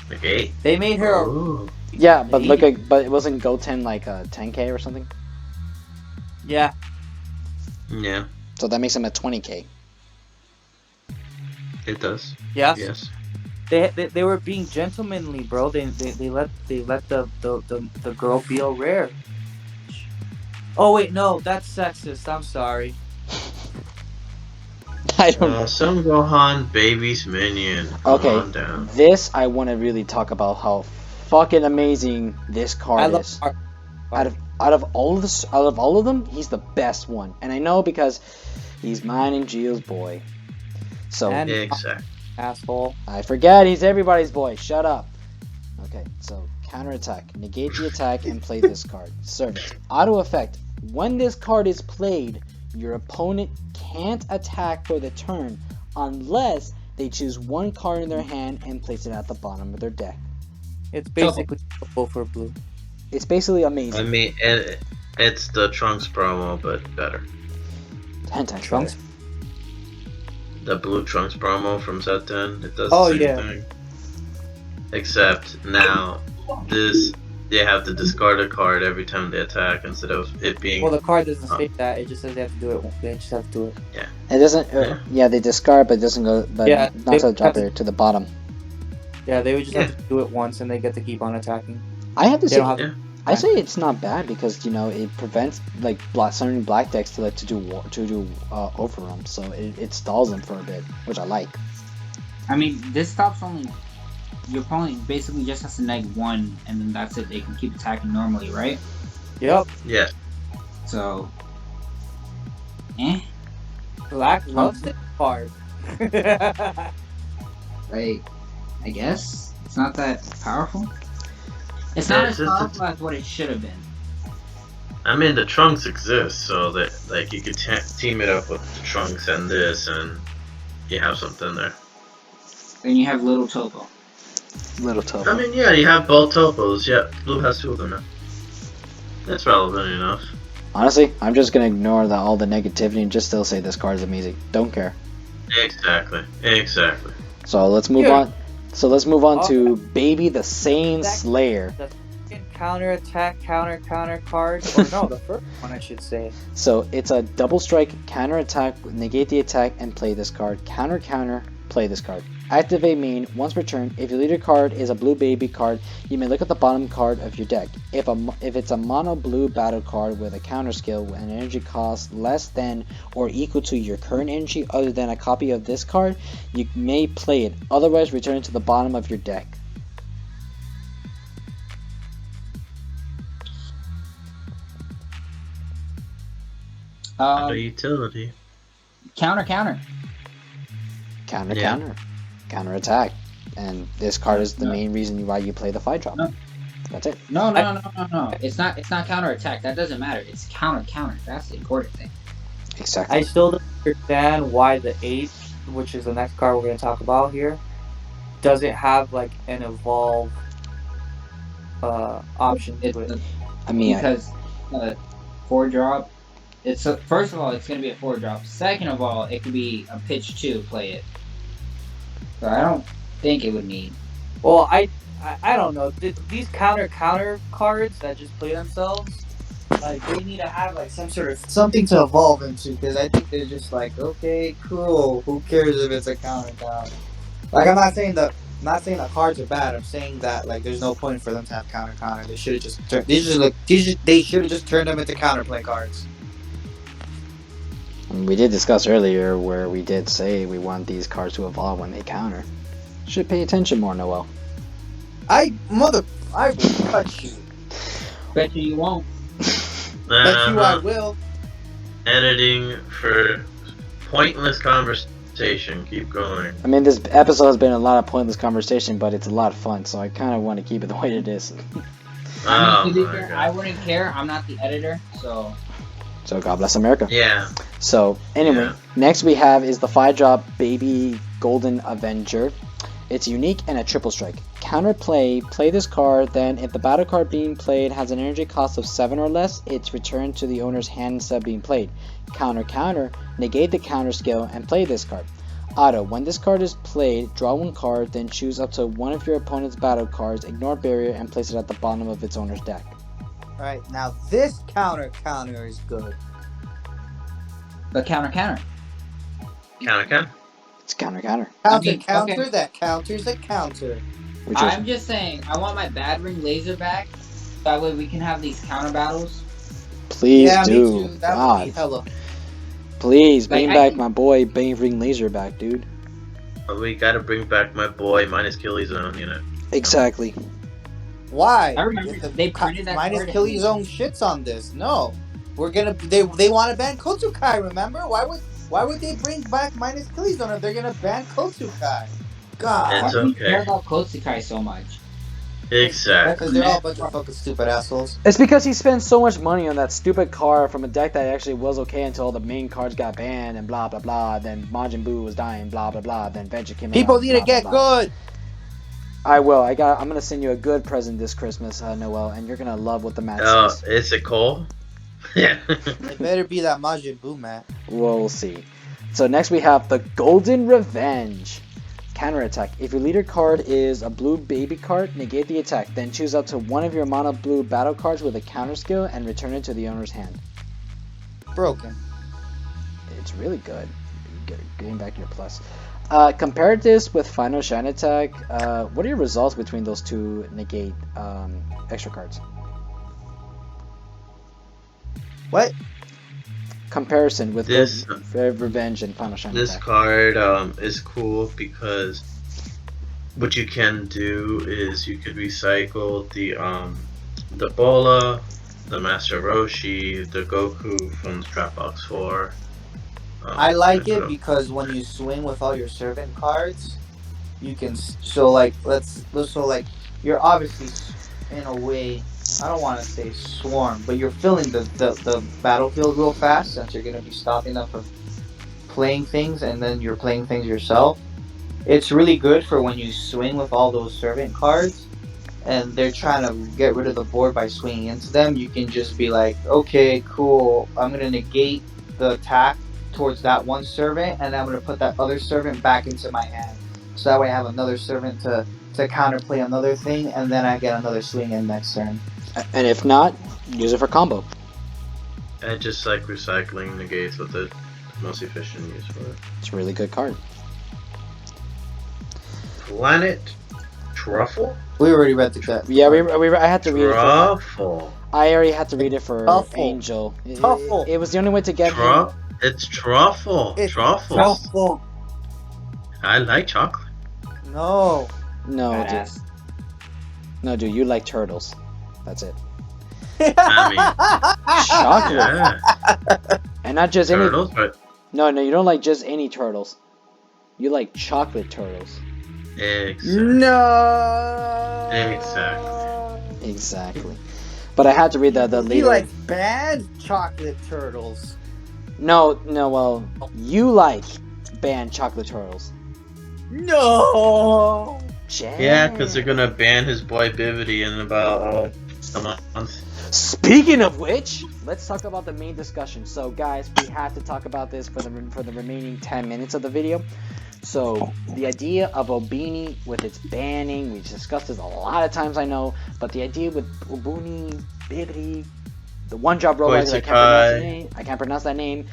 Negate. They made her Ooh. Yeah, but but it wasn't Goten like a 10k or something? Yeah. Yeah, So that makes him a 20k. it does. Yes. Yes. They were being gentlemanly, bro. They let the girl be a rare. Oh wait, no, that's sexist. I'm sorry. I don't Son Gohan, baby's minion. Come on down. This I want to really talk about how fucking amazing this card is. Out of all of them, he's the best one, and I know because he's mine and Gio's boy. So And Exactly. asshole. I forget he's everybody's boy. Shut up. Okay, so counterattack, negate the attack, and play this card. Servant. Auto effect. When this card is played, your opponent can't attack for the turn unless they choose one card in their hand and place it at the bottom of their deck. It's basically purple for blue. It's basically amazing. I mean, it's the Trunks promo, but better. 10 times Trunks? better. The blue Trunks promo from set 10. It does Oh, the same yeah. thing. Except now, they have to discard a card every time they attack instead of it being. Well, the card doesn't state that. It just says they have to do it. They just have to do it. It doesn't. Yeah, they discard, but it doesn't go. But Yeah, not they to drop have it to the bottom. Yeah, they would just have to do it once, and they get to keep on attacking. I have to They say, don't have I say it's not bad because it prevents like certain black decks to do overrun, so it stalls them for a bit, which I like. I mean, this stops only. Your opponent basically just has to neg 1, and then that's it. They can keep attacking normally, right? Yep. Yeah. So, Black loves this card. right? I guess it's not that powerful. It's not as powerful as what it should have been. I mean, the Trunks exist, so that you could team it up with the Trunks and this, and you have something there. Then you have Little Topo. Little I topo. mean, yeah, you have both topos. Yeah, blue has two of them now. That's relevant enough. Honestly, I'm just gonna ignore all the negativity and just still say this card is amazing. Don't care. Exactly. So let's move Yeah. on. So let's move on Oh, to Baby the Saiyan That- Slayer. the second counter attack, counter card, or no, the first one I should say. So it's a double strike, counter attack, negate the attack, and play this card. Counter, play this card. Activate main once per turn. If your leader card is a blue baby card, you may look at the bottom card of your deck. If it's a mono blue battle card with a counter skill with an energy cost less than or equal to your current energy other than a copy of this card, you may play it. Otherwise, return it to the bottom of your deck. A utility. Counter. Counter attack. And this card is the No. main reason why you play the 5-drop. No. That's it. No. It's not counter attack. That doesn't matter. It's counter. That's the important thing. Exactly. I still don't understand why the 8, which is the next card we're going to talk about here, doesn't have like an evolve option to it. I mean, Because 4-drop. It's first of all, it's gonna be a 4-drop. Second of all, it could be a pitch 2 play it. So I don't think it would need. Well, I don't know. These counter cards that just play themselves, like they need to have like some sort of something to evolve into, because I think they're just like, okay, cool. Who cares if it's a counter? Like I'm not saying the cards are bad. I'm saying that like there's no point for them to have counter. They should have just they should have just turned them into counterplay cards. we did discuss earlier where we did say we want these cards to evolve when they counter. Should pay attention more, Noel. I will cut you. Bet you won't. Bet you I will. Editing for pointless conversation. Keep going. I mean, this episode has been a lot of pointless conversation, but it's a lot of fun, so I kind of want to keep it the way it is. I mean, to be my fair, God. I wouldn't care. I'm not the editor, so. So God bless America. Yeah. So anyway, Yeah. next we have is the 5-drop Baby Golden Avenger. It's unique and a triple strike. Counterplay, play this card, then if the battle card being played has an energy cost of 7 or less, it's returned to the owner's hand instead of being played. Counter, negate the counter skill and play this card. Auto, when this card is played, draw one card, then choose up to one of your opponent's battle cards, ignore barrier, and place it at the bottom of its owner's deck. Alright, now this counter is good. But counter. Counter. It's counter. Counter okay. that counters a counter. Which is, I'm just saying, I want my bad ring laser back. That way we can have these counter battles. please Yeah, do. me too. That would God, be hella. please Like, bring I back think- my boy Bane Ring Laser back, dude. We gotta bring back my boy minus Killy Zone, you know. Exactly. Why? I remember they printed that minus card Killy's and- own shits on this. No, we're gonna. They want to ban Kotukai. Remember? Why would they bring back minus Killy's Zone if they're gonna ban Kotukai? God, It's Why do you okay. care about Kotsukai so much? Exactly. because they're all a bunch of fucking stupid assholes. It's because he spent so much money on that stupid card from a deck that actually was okay until the main cards got banned and blah blah blah. Then Majin Buu was dying, blah blah blah. Then Vegeta came People out, need to blah, get blah, blah. good. I will. I'm gonna send you a good present this Christmas, Noel, and you're gonna love what the mat Oh, says. is it Cole? Yeah. It better be that Majin Buu, man. We'll see. So next we have the Golden Revenge. Counterattack. If your leader card is a blue baby card, negate the attack. Then choose up to one of your mono blue battle cards with a counter skill and return it to the owner's hand. Broken. It's really good. Getting back your plus. Compare this with Final Shine Attack. What are your results between those two negate extra cards? What? Comparison with This- Revenge and Final Shine This Attack. card is cool because what you can do is you could recycle the Bola, the Master Roshi, the Goku from Strapbox 4. I like and, it because when you swing with all your servant cards, you can you're obviously in a way, I don't want to say swarm, but you're filling the battlefield real fast since you're gonna be stopping them from playing things, and then you're playing things yourself. It's really good for when you swing with all those servant cards and they're trying to get rid of the board by swinging into them. You can just be like, okay, cool. I'm going to negate the attack towards that one servant, and I'm going to put that other servant back into my hand. So that way I have another servant to counterplay another thing, and then I get another swing in next turn. And if not, use it for combo. And just like recycling negates what the most efficient use for it. It's a really good card. Planet Truffle? We already read the cut. Yeah, I had to read it. Truffle. I already had to read it for Truffle. Angel. Truffle. It was the only way to get him. It's truffle. It's Truffles. Truffle. I like chocolate. No. No, dude. Badass. No, dude, you like turtles. That's it. I Chocolate. Yeah. And not just Turtles, but any. No, you don't like just any turtles. You like chocolate turtles. exactly. No. Exactly. Exactly. But I had to read the He later. likes bad chocolate turtles. No, well, you like banned chocolate turtles. No. Yeah, because they're gonna ban his boy Bivity in about a month. Speaking of which, let's talk about the main discussion. So, guys, we have to talk about this for the remaining 10 minutes of the video. So, the idea of Obini with its banning, we discussed this a lot of times, I know, but the idea with Obuni, Bibidi, the one-drop robot, I can't pronounce that name.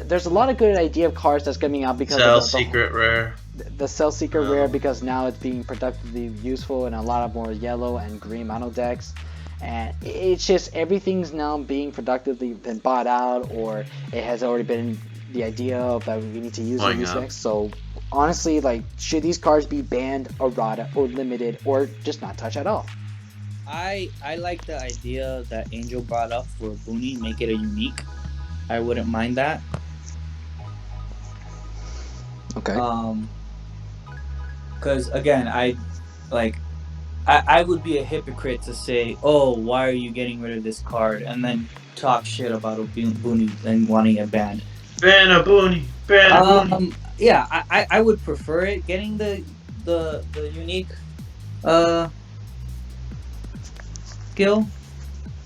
There's a lot of good idea of cards that's coming out because Cell of Secret Rare. the Cell Secret Rare, because now it's being productively useful in a lot of more yellow and green mono decks. And it's just everything's now being productively been bought out, or it has already been the idea of that we need to use in these decks. So honestly, like, should these cards be banned, errata, or limited, or just not touch at all? I like the idea that Angel brought up for Booney, make it a unique. I wouldn't mind that. Okay. Because again, I would be a hypocrite to say, oh, why are you getting rid of this card, and then talk shit about a Booney and wanting it banned. Ban a Booney. Ban a Booney. Yeah, I would prefer it getting the unique skill.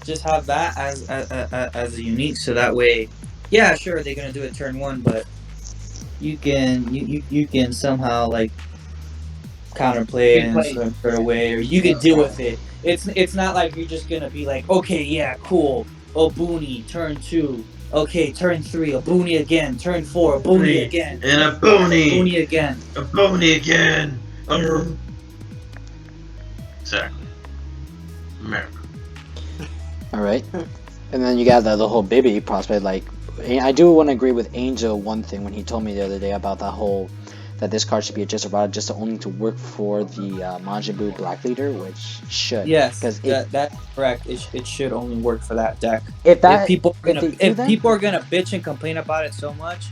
Just have that as a unique, so that way, yeah, sure, they're gonna do it turn one, but you can somehow like counterplay in a certain way, or you can deal with it. It's not like you're just gonna be like, okay, yeah, cool, Obuni, turn 2, okay, turn 3, Obuni again, turn 4, Obuni again, and a Booney. Obuni again, a Booney again. Exactly. America. All right. And then you got the whole Bibi prospect. Like, I do want to agree with Angel one thing when he told me the other day about that this card should be just only to work for the Majin Buu Black Leader, which should. yes, because that's correct. It should only work for that deck. If people are gonna bitch and complain about it so much,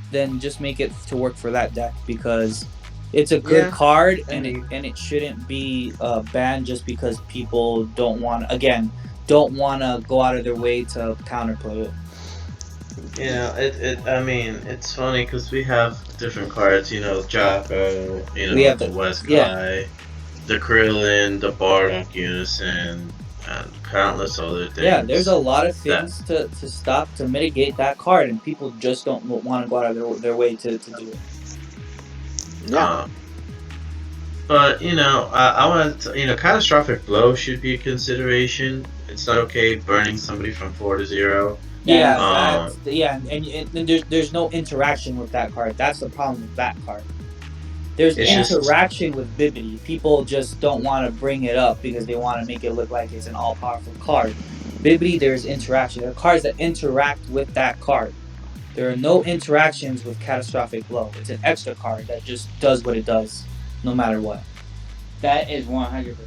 then just make it to work for that deck, because it's a good card, and it shouldn't be banned just because people don't want to go out of their way to counterplay it. You know, I mean, it's funny because we have different cards. You know, Jocko. You know, We have the West Guy, the Krillin, the Bardock Unison, and countless other things. Yeah, there's a lot of things to stop, to mitigate that card, and people just don't want to go out of their way to do it. Yeah. But you know, I want to, catastrophic blow should be a consideration. It's not okay burning somebody from 4 to 0. Yeah, and there's no interaction with that card. That's the problem with that card. There's interaction with Bibidi. People just don't want to bring it up because they want to make it look like it's an all-powerful card. Bibidi, there's interaction. There are cards that interact with that card. There are no interactions with Catastrophic Blow. It's an extra card that just does what it does, no matter what. That is 100%.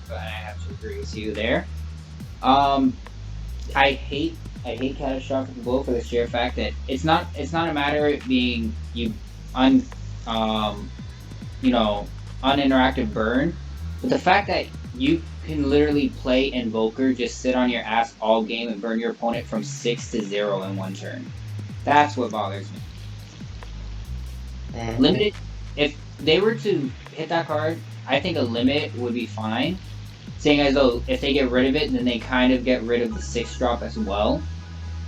But I have to agree with you there. I hate Catastrophic Blow for the sheer fact that it's not a matter of being uninteractive burn, but the fact that you can literally play Invoker, just sit on your ass all game and burn your opponent from 6 to 0 in one turn. That's what bothers me. Limited, they were to hit that card, I think a limit would be fine. Saying as though if they get rid of it, then they kind of get rid of the 6 drop as well.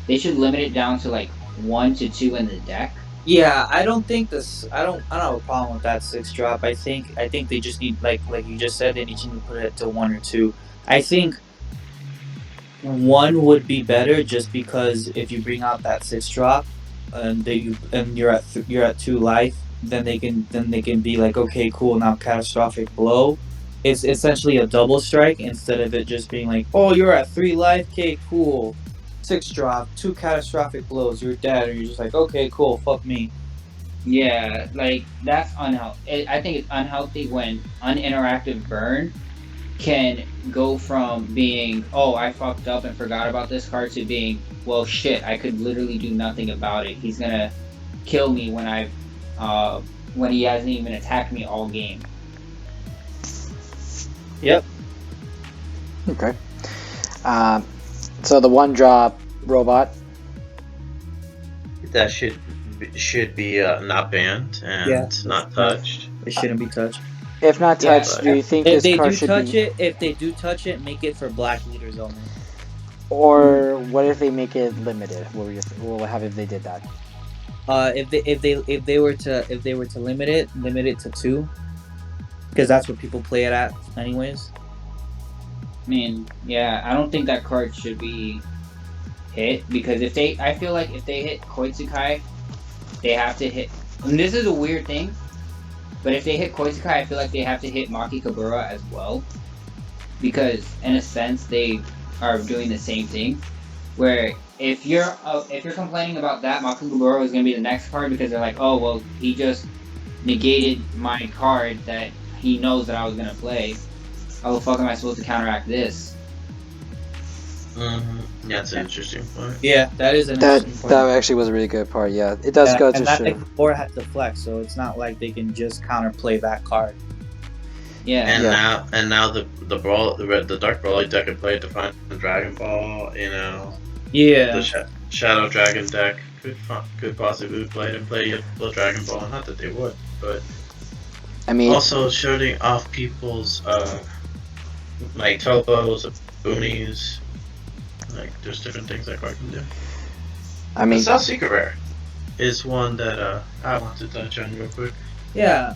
They should limit it down to like 1 to 2 in the deck. Yeah, I don't think this. I don't have a problem with that 6 drop. I think they just need like you just said they need to put it to 1 or 2. I think one would be better just because if you bring out that 6 drop and you're at 2 life, then they can be like, okay, cool, now catastrophic blow. It's essentially a double strike instead of it just being like, oh, you're at 3 life, okay, cool, 6 drop, 2 catastrophic blows, you're dead, and you're just like, okay, cool, fuck me. Yeah, like that's unhealthy. I think it's unhealthy when uninteractive burn can go from being, oh, I fucked up and forgot about this card, to being, well, shit, I could literally do nothing about it. He's gonna kill me when he hasn't even attacked me all game. Yep. Okay. So the 1-drop robot. That should be not banned and Yeah. not touched. It shouldn't be touched. If not Yeah, touched, do you think If this they card do should touch be? it, if they do touch it, make it for black leaders only. Or what if they make it limited? What will happen if they did that? If they were to limit it to 2, because that's what people play it at anyways. I mean, yeah, I don't think that card should be hit, because I feel like if they hit Koitsukai, they have to hit. And this is a weird thing, but if they hit Koitsukai, I feel like they have to hit Maki Kabura as well, because in a sense they are doing the same thing. Where if you're complaining about that, Maki Kabura is gonna be the next card, because they're like, oh well, he just negated my card that he knows that I was gonna play. How the fuck am I supposed to counteract this? Mm-hmm. Yeah, that's an interesting point. Yeah, that is an That interesting point. that actually was a really good part. Yeah, it does go to and that show. makes Or has to flex, so it's not like they can just counterplay that card. Yeah. And now the Dark Brawler deck can play Define Dragon Ball. You know. Yeah. The Shadow Dragon deck could possibly be played and play the Dragon Ball. Not that they would, but I mean, also shutting off people's like topos, boonies. Like there's different things that card can do. I mean, The South Secret Rare is one that I want to touch on real quick. Yeah.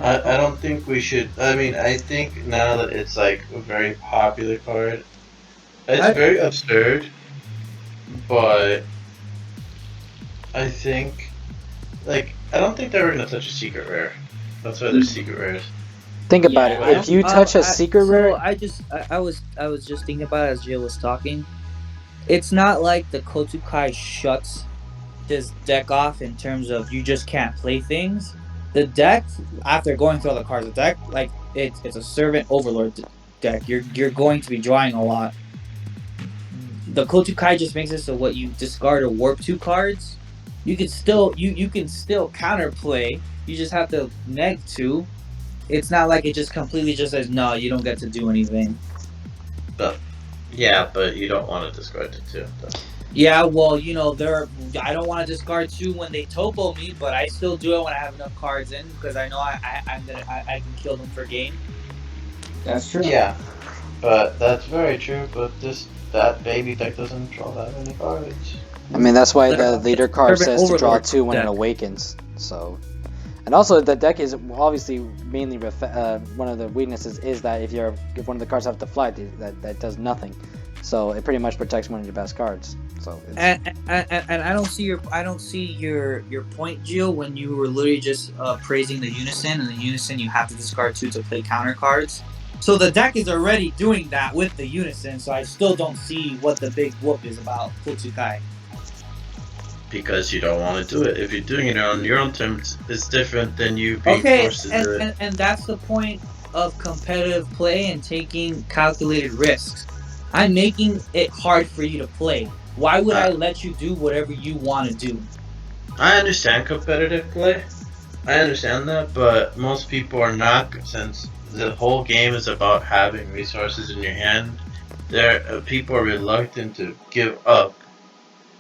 I don't think we should. I mean, I think now that it's like a very popular card, it's very absurd. But I think, like, I don't think they were gonna touch a secret rare. That's why there's secret rares. think about Yeah, it. If you touch a secret rare, I was just thinking about it as Jill was talking. It's not like the Kotukai shuts this deck off in terms of you just can't play things. The deck, after going through all the cards, the deck, like it's a Servant Overlord deck. You're going to be drawing a lot. The Kotukai just makes it so what you discard or warp 2 cards, you can still counterplay. You just have to neg 2. It's not like it just completely just says no, you don't get to do anything. But yeah, but you don't want to discard it too. Though. Yeah, well, you know, I don't want to discard 2 when they topo me, but I still do it when I have enough cards in, because I know I can kill them for game. That's true. Yeah, but that's very true. But that baby deck doesn't draw that many cards. I mean, that's why the leader card Servant says to draw Overlord 2 when it deck. awakens. So, and also the deck is obviously mainly one of the weaknesses is that if one of the cards have deflect, that does nothing. So it pretty much protects one of your best cards. So it's, And I don't see your point, Gio, when you were literally just praising the Unison, and the Unison you have to discard 2 to play counter cards. So the deck is already doing that with the Unison, so I still don't see what the big whoop is about Kotsukai. Because you don't want to do it. If you're doing it on your own terms, it's different than you being forced to do it. And that's the point of competitive play and taking calculated risks. I'm making it hard for you to play. Why would I let you do whatever you want to do? I understand competitive play. I understand that, but most people are not, since the whole game is about having resources in your hand. People are reluctant to give up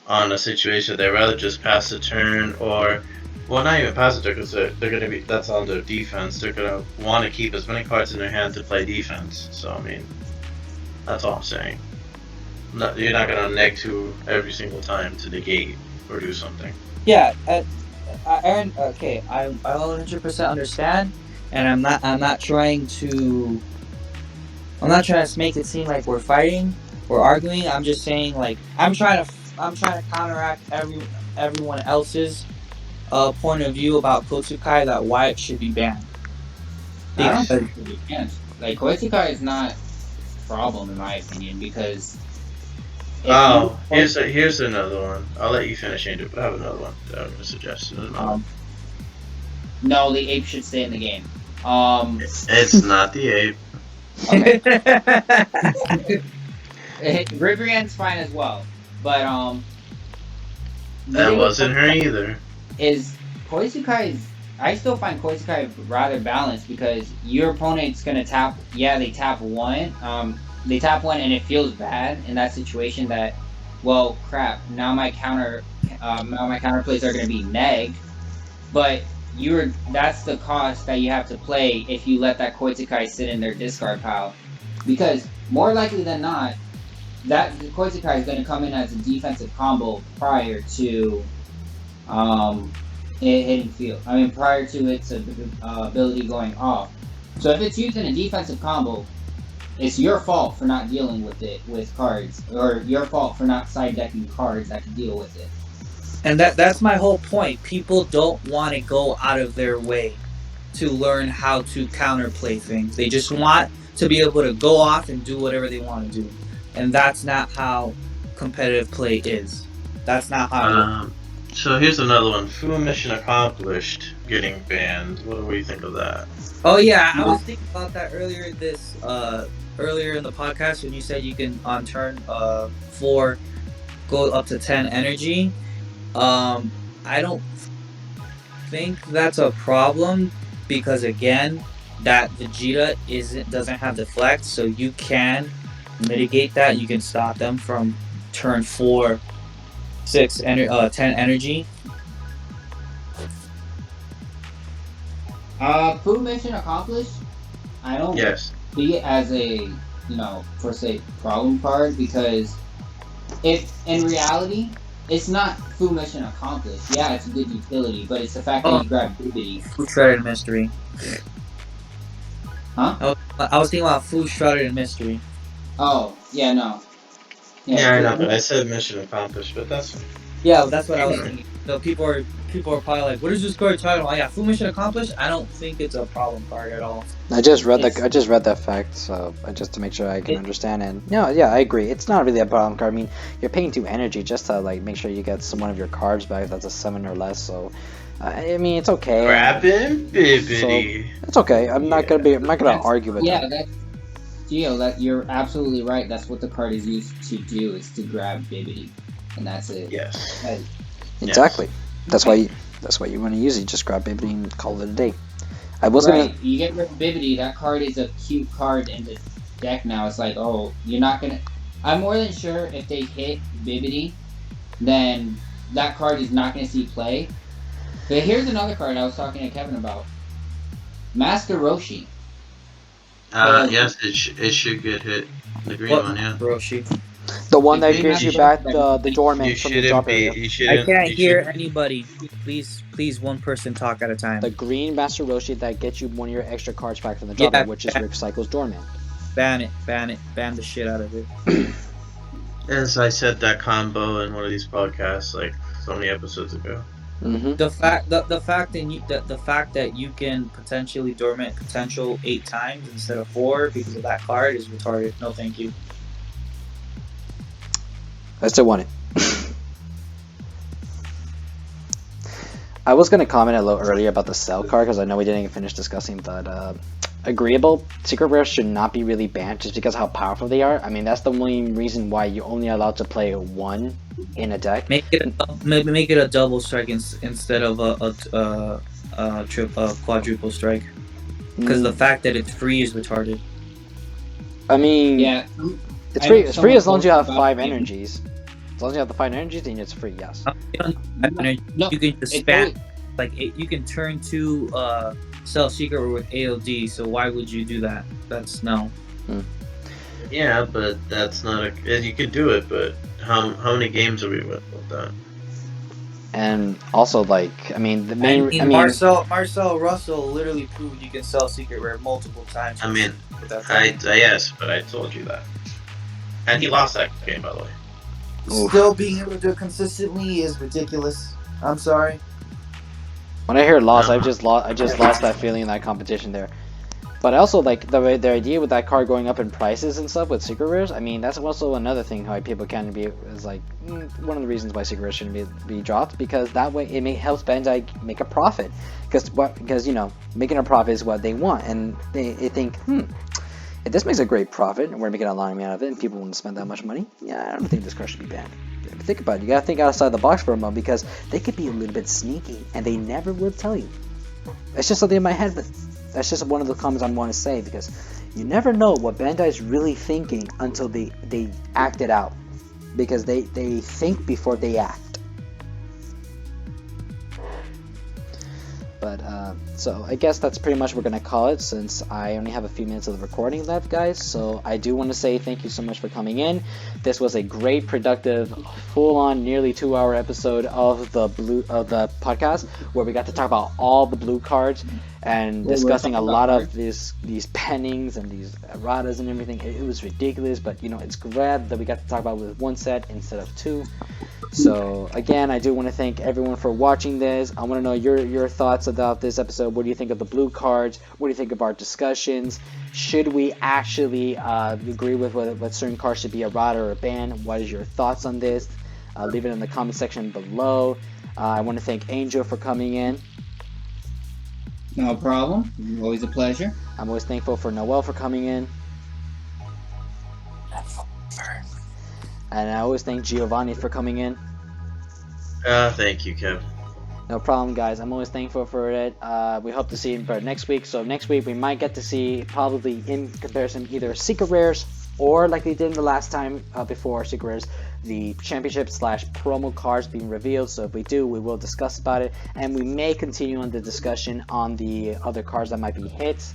on a situation. They'd rather just pass the turn or Well, not even passive because they're gonna be that's on their defense. They're gonna want to keep as many cards in their hand to play defense. So I mean, that's all I'm saying. You're not gonna neg 2 every single time to negate or do something. Yeah, Aaron. Okay, I 100% understand, and I'm not trying to make it seem like we're fighting, we're arguing. I'm just saying like I'm trying to counteract everyone else's point of view about Kotsukai that why it should be banned. I don't Because think you can. Like Koichikai is not a problem in my opinion because if Oh, you here's another one. I'll let you finish, Andrew, but I have another one that I'm gonna suggest. no, the ape should stay in the game. It's not the ape. Okay. Ribrianne's fine as well, but the That thing with wasn't her either. is Koichikai is. I still find Koichikai rather balanced because your opponent's gonna tap. Yeah, they tap one. They tap one, and it feels bad in that situation. That, well, crap. Now my counter plays are gonna be neg, but that's the cost that you have to play if you let that Koichikai sit in their discard pile, because more likely than not, that the Koichikai is gonna come in as a defensive combo prior to it hitting field. I mean, prior to its ability going off. So if it's used in a defensive combo, it's your fault for not dealing with it with cards, or your fault for not side decking cards that can deal with it. and that's my whole point. People don't want to go out of their way to learn how to counterplay things. They just want to be able to go off and do whatever they want to do, and that's not how competitive play is. That's not how it works. So here's another one. Fu mission accomplished getting banned. What do we think of that? Oh yeah, I was thinking about that earlier earlier in the podcast when you said you can on turn 4 go up to 10 energy. I don't think that's a problem because again, that Vegeta doesn't have deflect, so you can mitigate that. You can stop them from turn 4, 10 energy. Food mission accomplished. I don't Yes. see it as a per se problem card because if in reality it's not food mission accomplished. Yeah, it's a good utility, but it's the fact that you grab Bibity. Food shrouded in mystery. Huh? I was thinking about food shrouded in mystery. Oh yeah, no. Yeah, I know, but I said mission accomplished, but that's fine. Yeah, that's what I was thinking. So people are probably like, "What is this card talking about?" Yeah, full mission accomplished. I don't think it's a problem card at all. I just read that fact, so just to make sure I can understand. And yeah, I agree. It's not really a problem card. I mean, you're paying 2 energy just to like make sure you get one of your cards back. That's a 7 or less. So I mean, it's okay. Grabbing Bibbidi. So, it's okay. I'm not gonna argue with that. Yeah, that's Gio. That you're absolutely right. That's what the card is used to do, is to grab Bibity, and that's it. Yes. Exactly. That's why you want to use it. Just grab Bibity and call it a day. I was You get rid of Bibity. That card is a cute card in the deck now. It's like, oh, you're not gonna. I'm more than sure if they hit Bibity, then that card is not gonna see play. But here's another card I was talking to Kevin about. Master Roshi. Yes, it should get hit. The green one, yeah. Roshi. the one The that green gives you master back that the dormant You from the shouldn't drop be. area. You I shouldn't. can't you hear shouldn't- anybody. Please, one person talk at a time. The green Master Roshi that gets you one of your extra cards back from the drop area, which is recycles dormant. Ban it, ban the shit out of it. As I said that combo in one of these podcasts, like so many episodes ago. Mm-hmm. The fact that you can potentially dormant potential 8 times instead of 4 because of that card is retarded. No, thank you. I still want it. I was going to comment a little earlier about the cell card because I know we didn't even finish discussing, but agreeable. Secret rares should not be really banned just because of how powerful they are. I mean, that's the only reason why you're only allowed to play 1 in a deck. Make it a double strike instead of a quadruple strike. Because the fact that it's free is retarded. I mean, Yeah. it's free. It's free as long as you have 5 energies. As long as you have the 5 energies, then it's free. Yes. No, You can just it's spam. Like you can turn to Cell Secret with AOD. So why would you do that? That's no. Yeah, but that's not a. You could do it, but how many games are we with that? And also, like, I mean, the I main, mean, Marcel Russell literally proved you can sell Secret Rare multiple times. I mean, with that I yes, but I told you that, and he lost that game, by the way. Oof. Still being able to do it consistently is ridiculous. I'm sorry. When I hear loss, No. I just lost that feeling in that competition there. But also, like, the idea with that card going up in prices and stuff with secret rares, I mean, that's also another thing why people can be, is like, one of the reasons why secret rares shouldn't be dropped, because that way it helps Bandai make a profit. Because, you know, making a profit is what they want, and they think, if this makes a great profit, and we're making a lot of money out of it, and people won't spend that much money, yeah, I don't think this card should be banned. Think about it, you gotta think outside the box for a moment, because they could be a little bit sneaky, and they never will tell you. It's just something in my head, but that's just one of the comments I want to say, because you never know what Bandai is really thinking until they act it out, because they think before they act. But so I guess that's pretty much what we're gonna call it, since I only have a few minutes of the recording left, guys. So I do want to say thank you so much for coming in. This was a great, productive, full-on, nearly 2-hour episode of the podcast, where we got to talk about all the blue cards and discussing a lot of these pennings and these erratas and everything. It was ridiculous, but you know, it's glad that we got to talk about it with one set instead of two. So again, I do want to thank everyone for watching this. I want to know your thoughts about this episode. What do you think of the blue cards? What do you think of our discussions? Should we actually agree with what certain cards should be a rot or a ban? What is your thoughts on this? Leave it in the comment section below. I want to thank Angel for coming in. No problem. Always a pleasure. I'm always thankful for Noel for coming in. And I always thank Yeovani for coming in. Thank you, Kev. No problem, guys. I'm always thankful for it. We hope to see you next week. So next week we might get to see, probably in comparison, either secret rares or like they did the last time before secret rares, the championship / promo cards being revealed. So if we do, we will discuss about it, and we may continue on the discussion on the other cards that might be hits.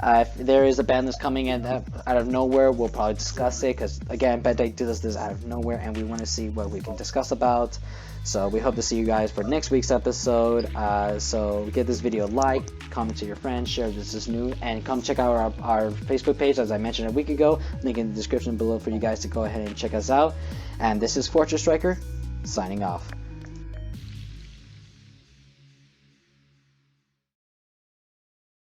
If there is a ban list coming in out of nowhere, we'll probably discuss it, because again, Bandai does this out of nowhere, and we want to see what we can discuss about. So we hope to see you guys for next week's episode. So give this video a like, comment to your friends, share this is new, and come check out our Facebook page, as I mentioned a week ago. Link in the description below for you guys to go ahead and check us out. And this is Fortress Striker, signing off.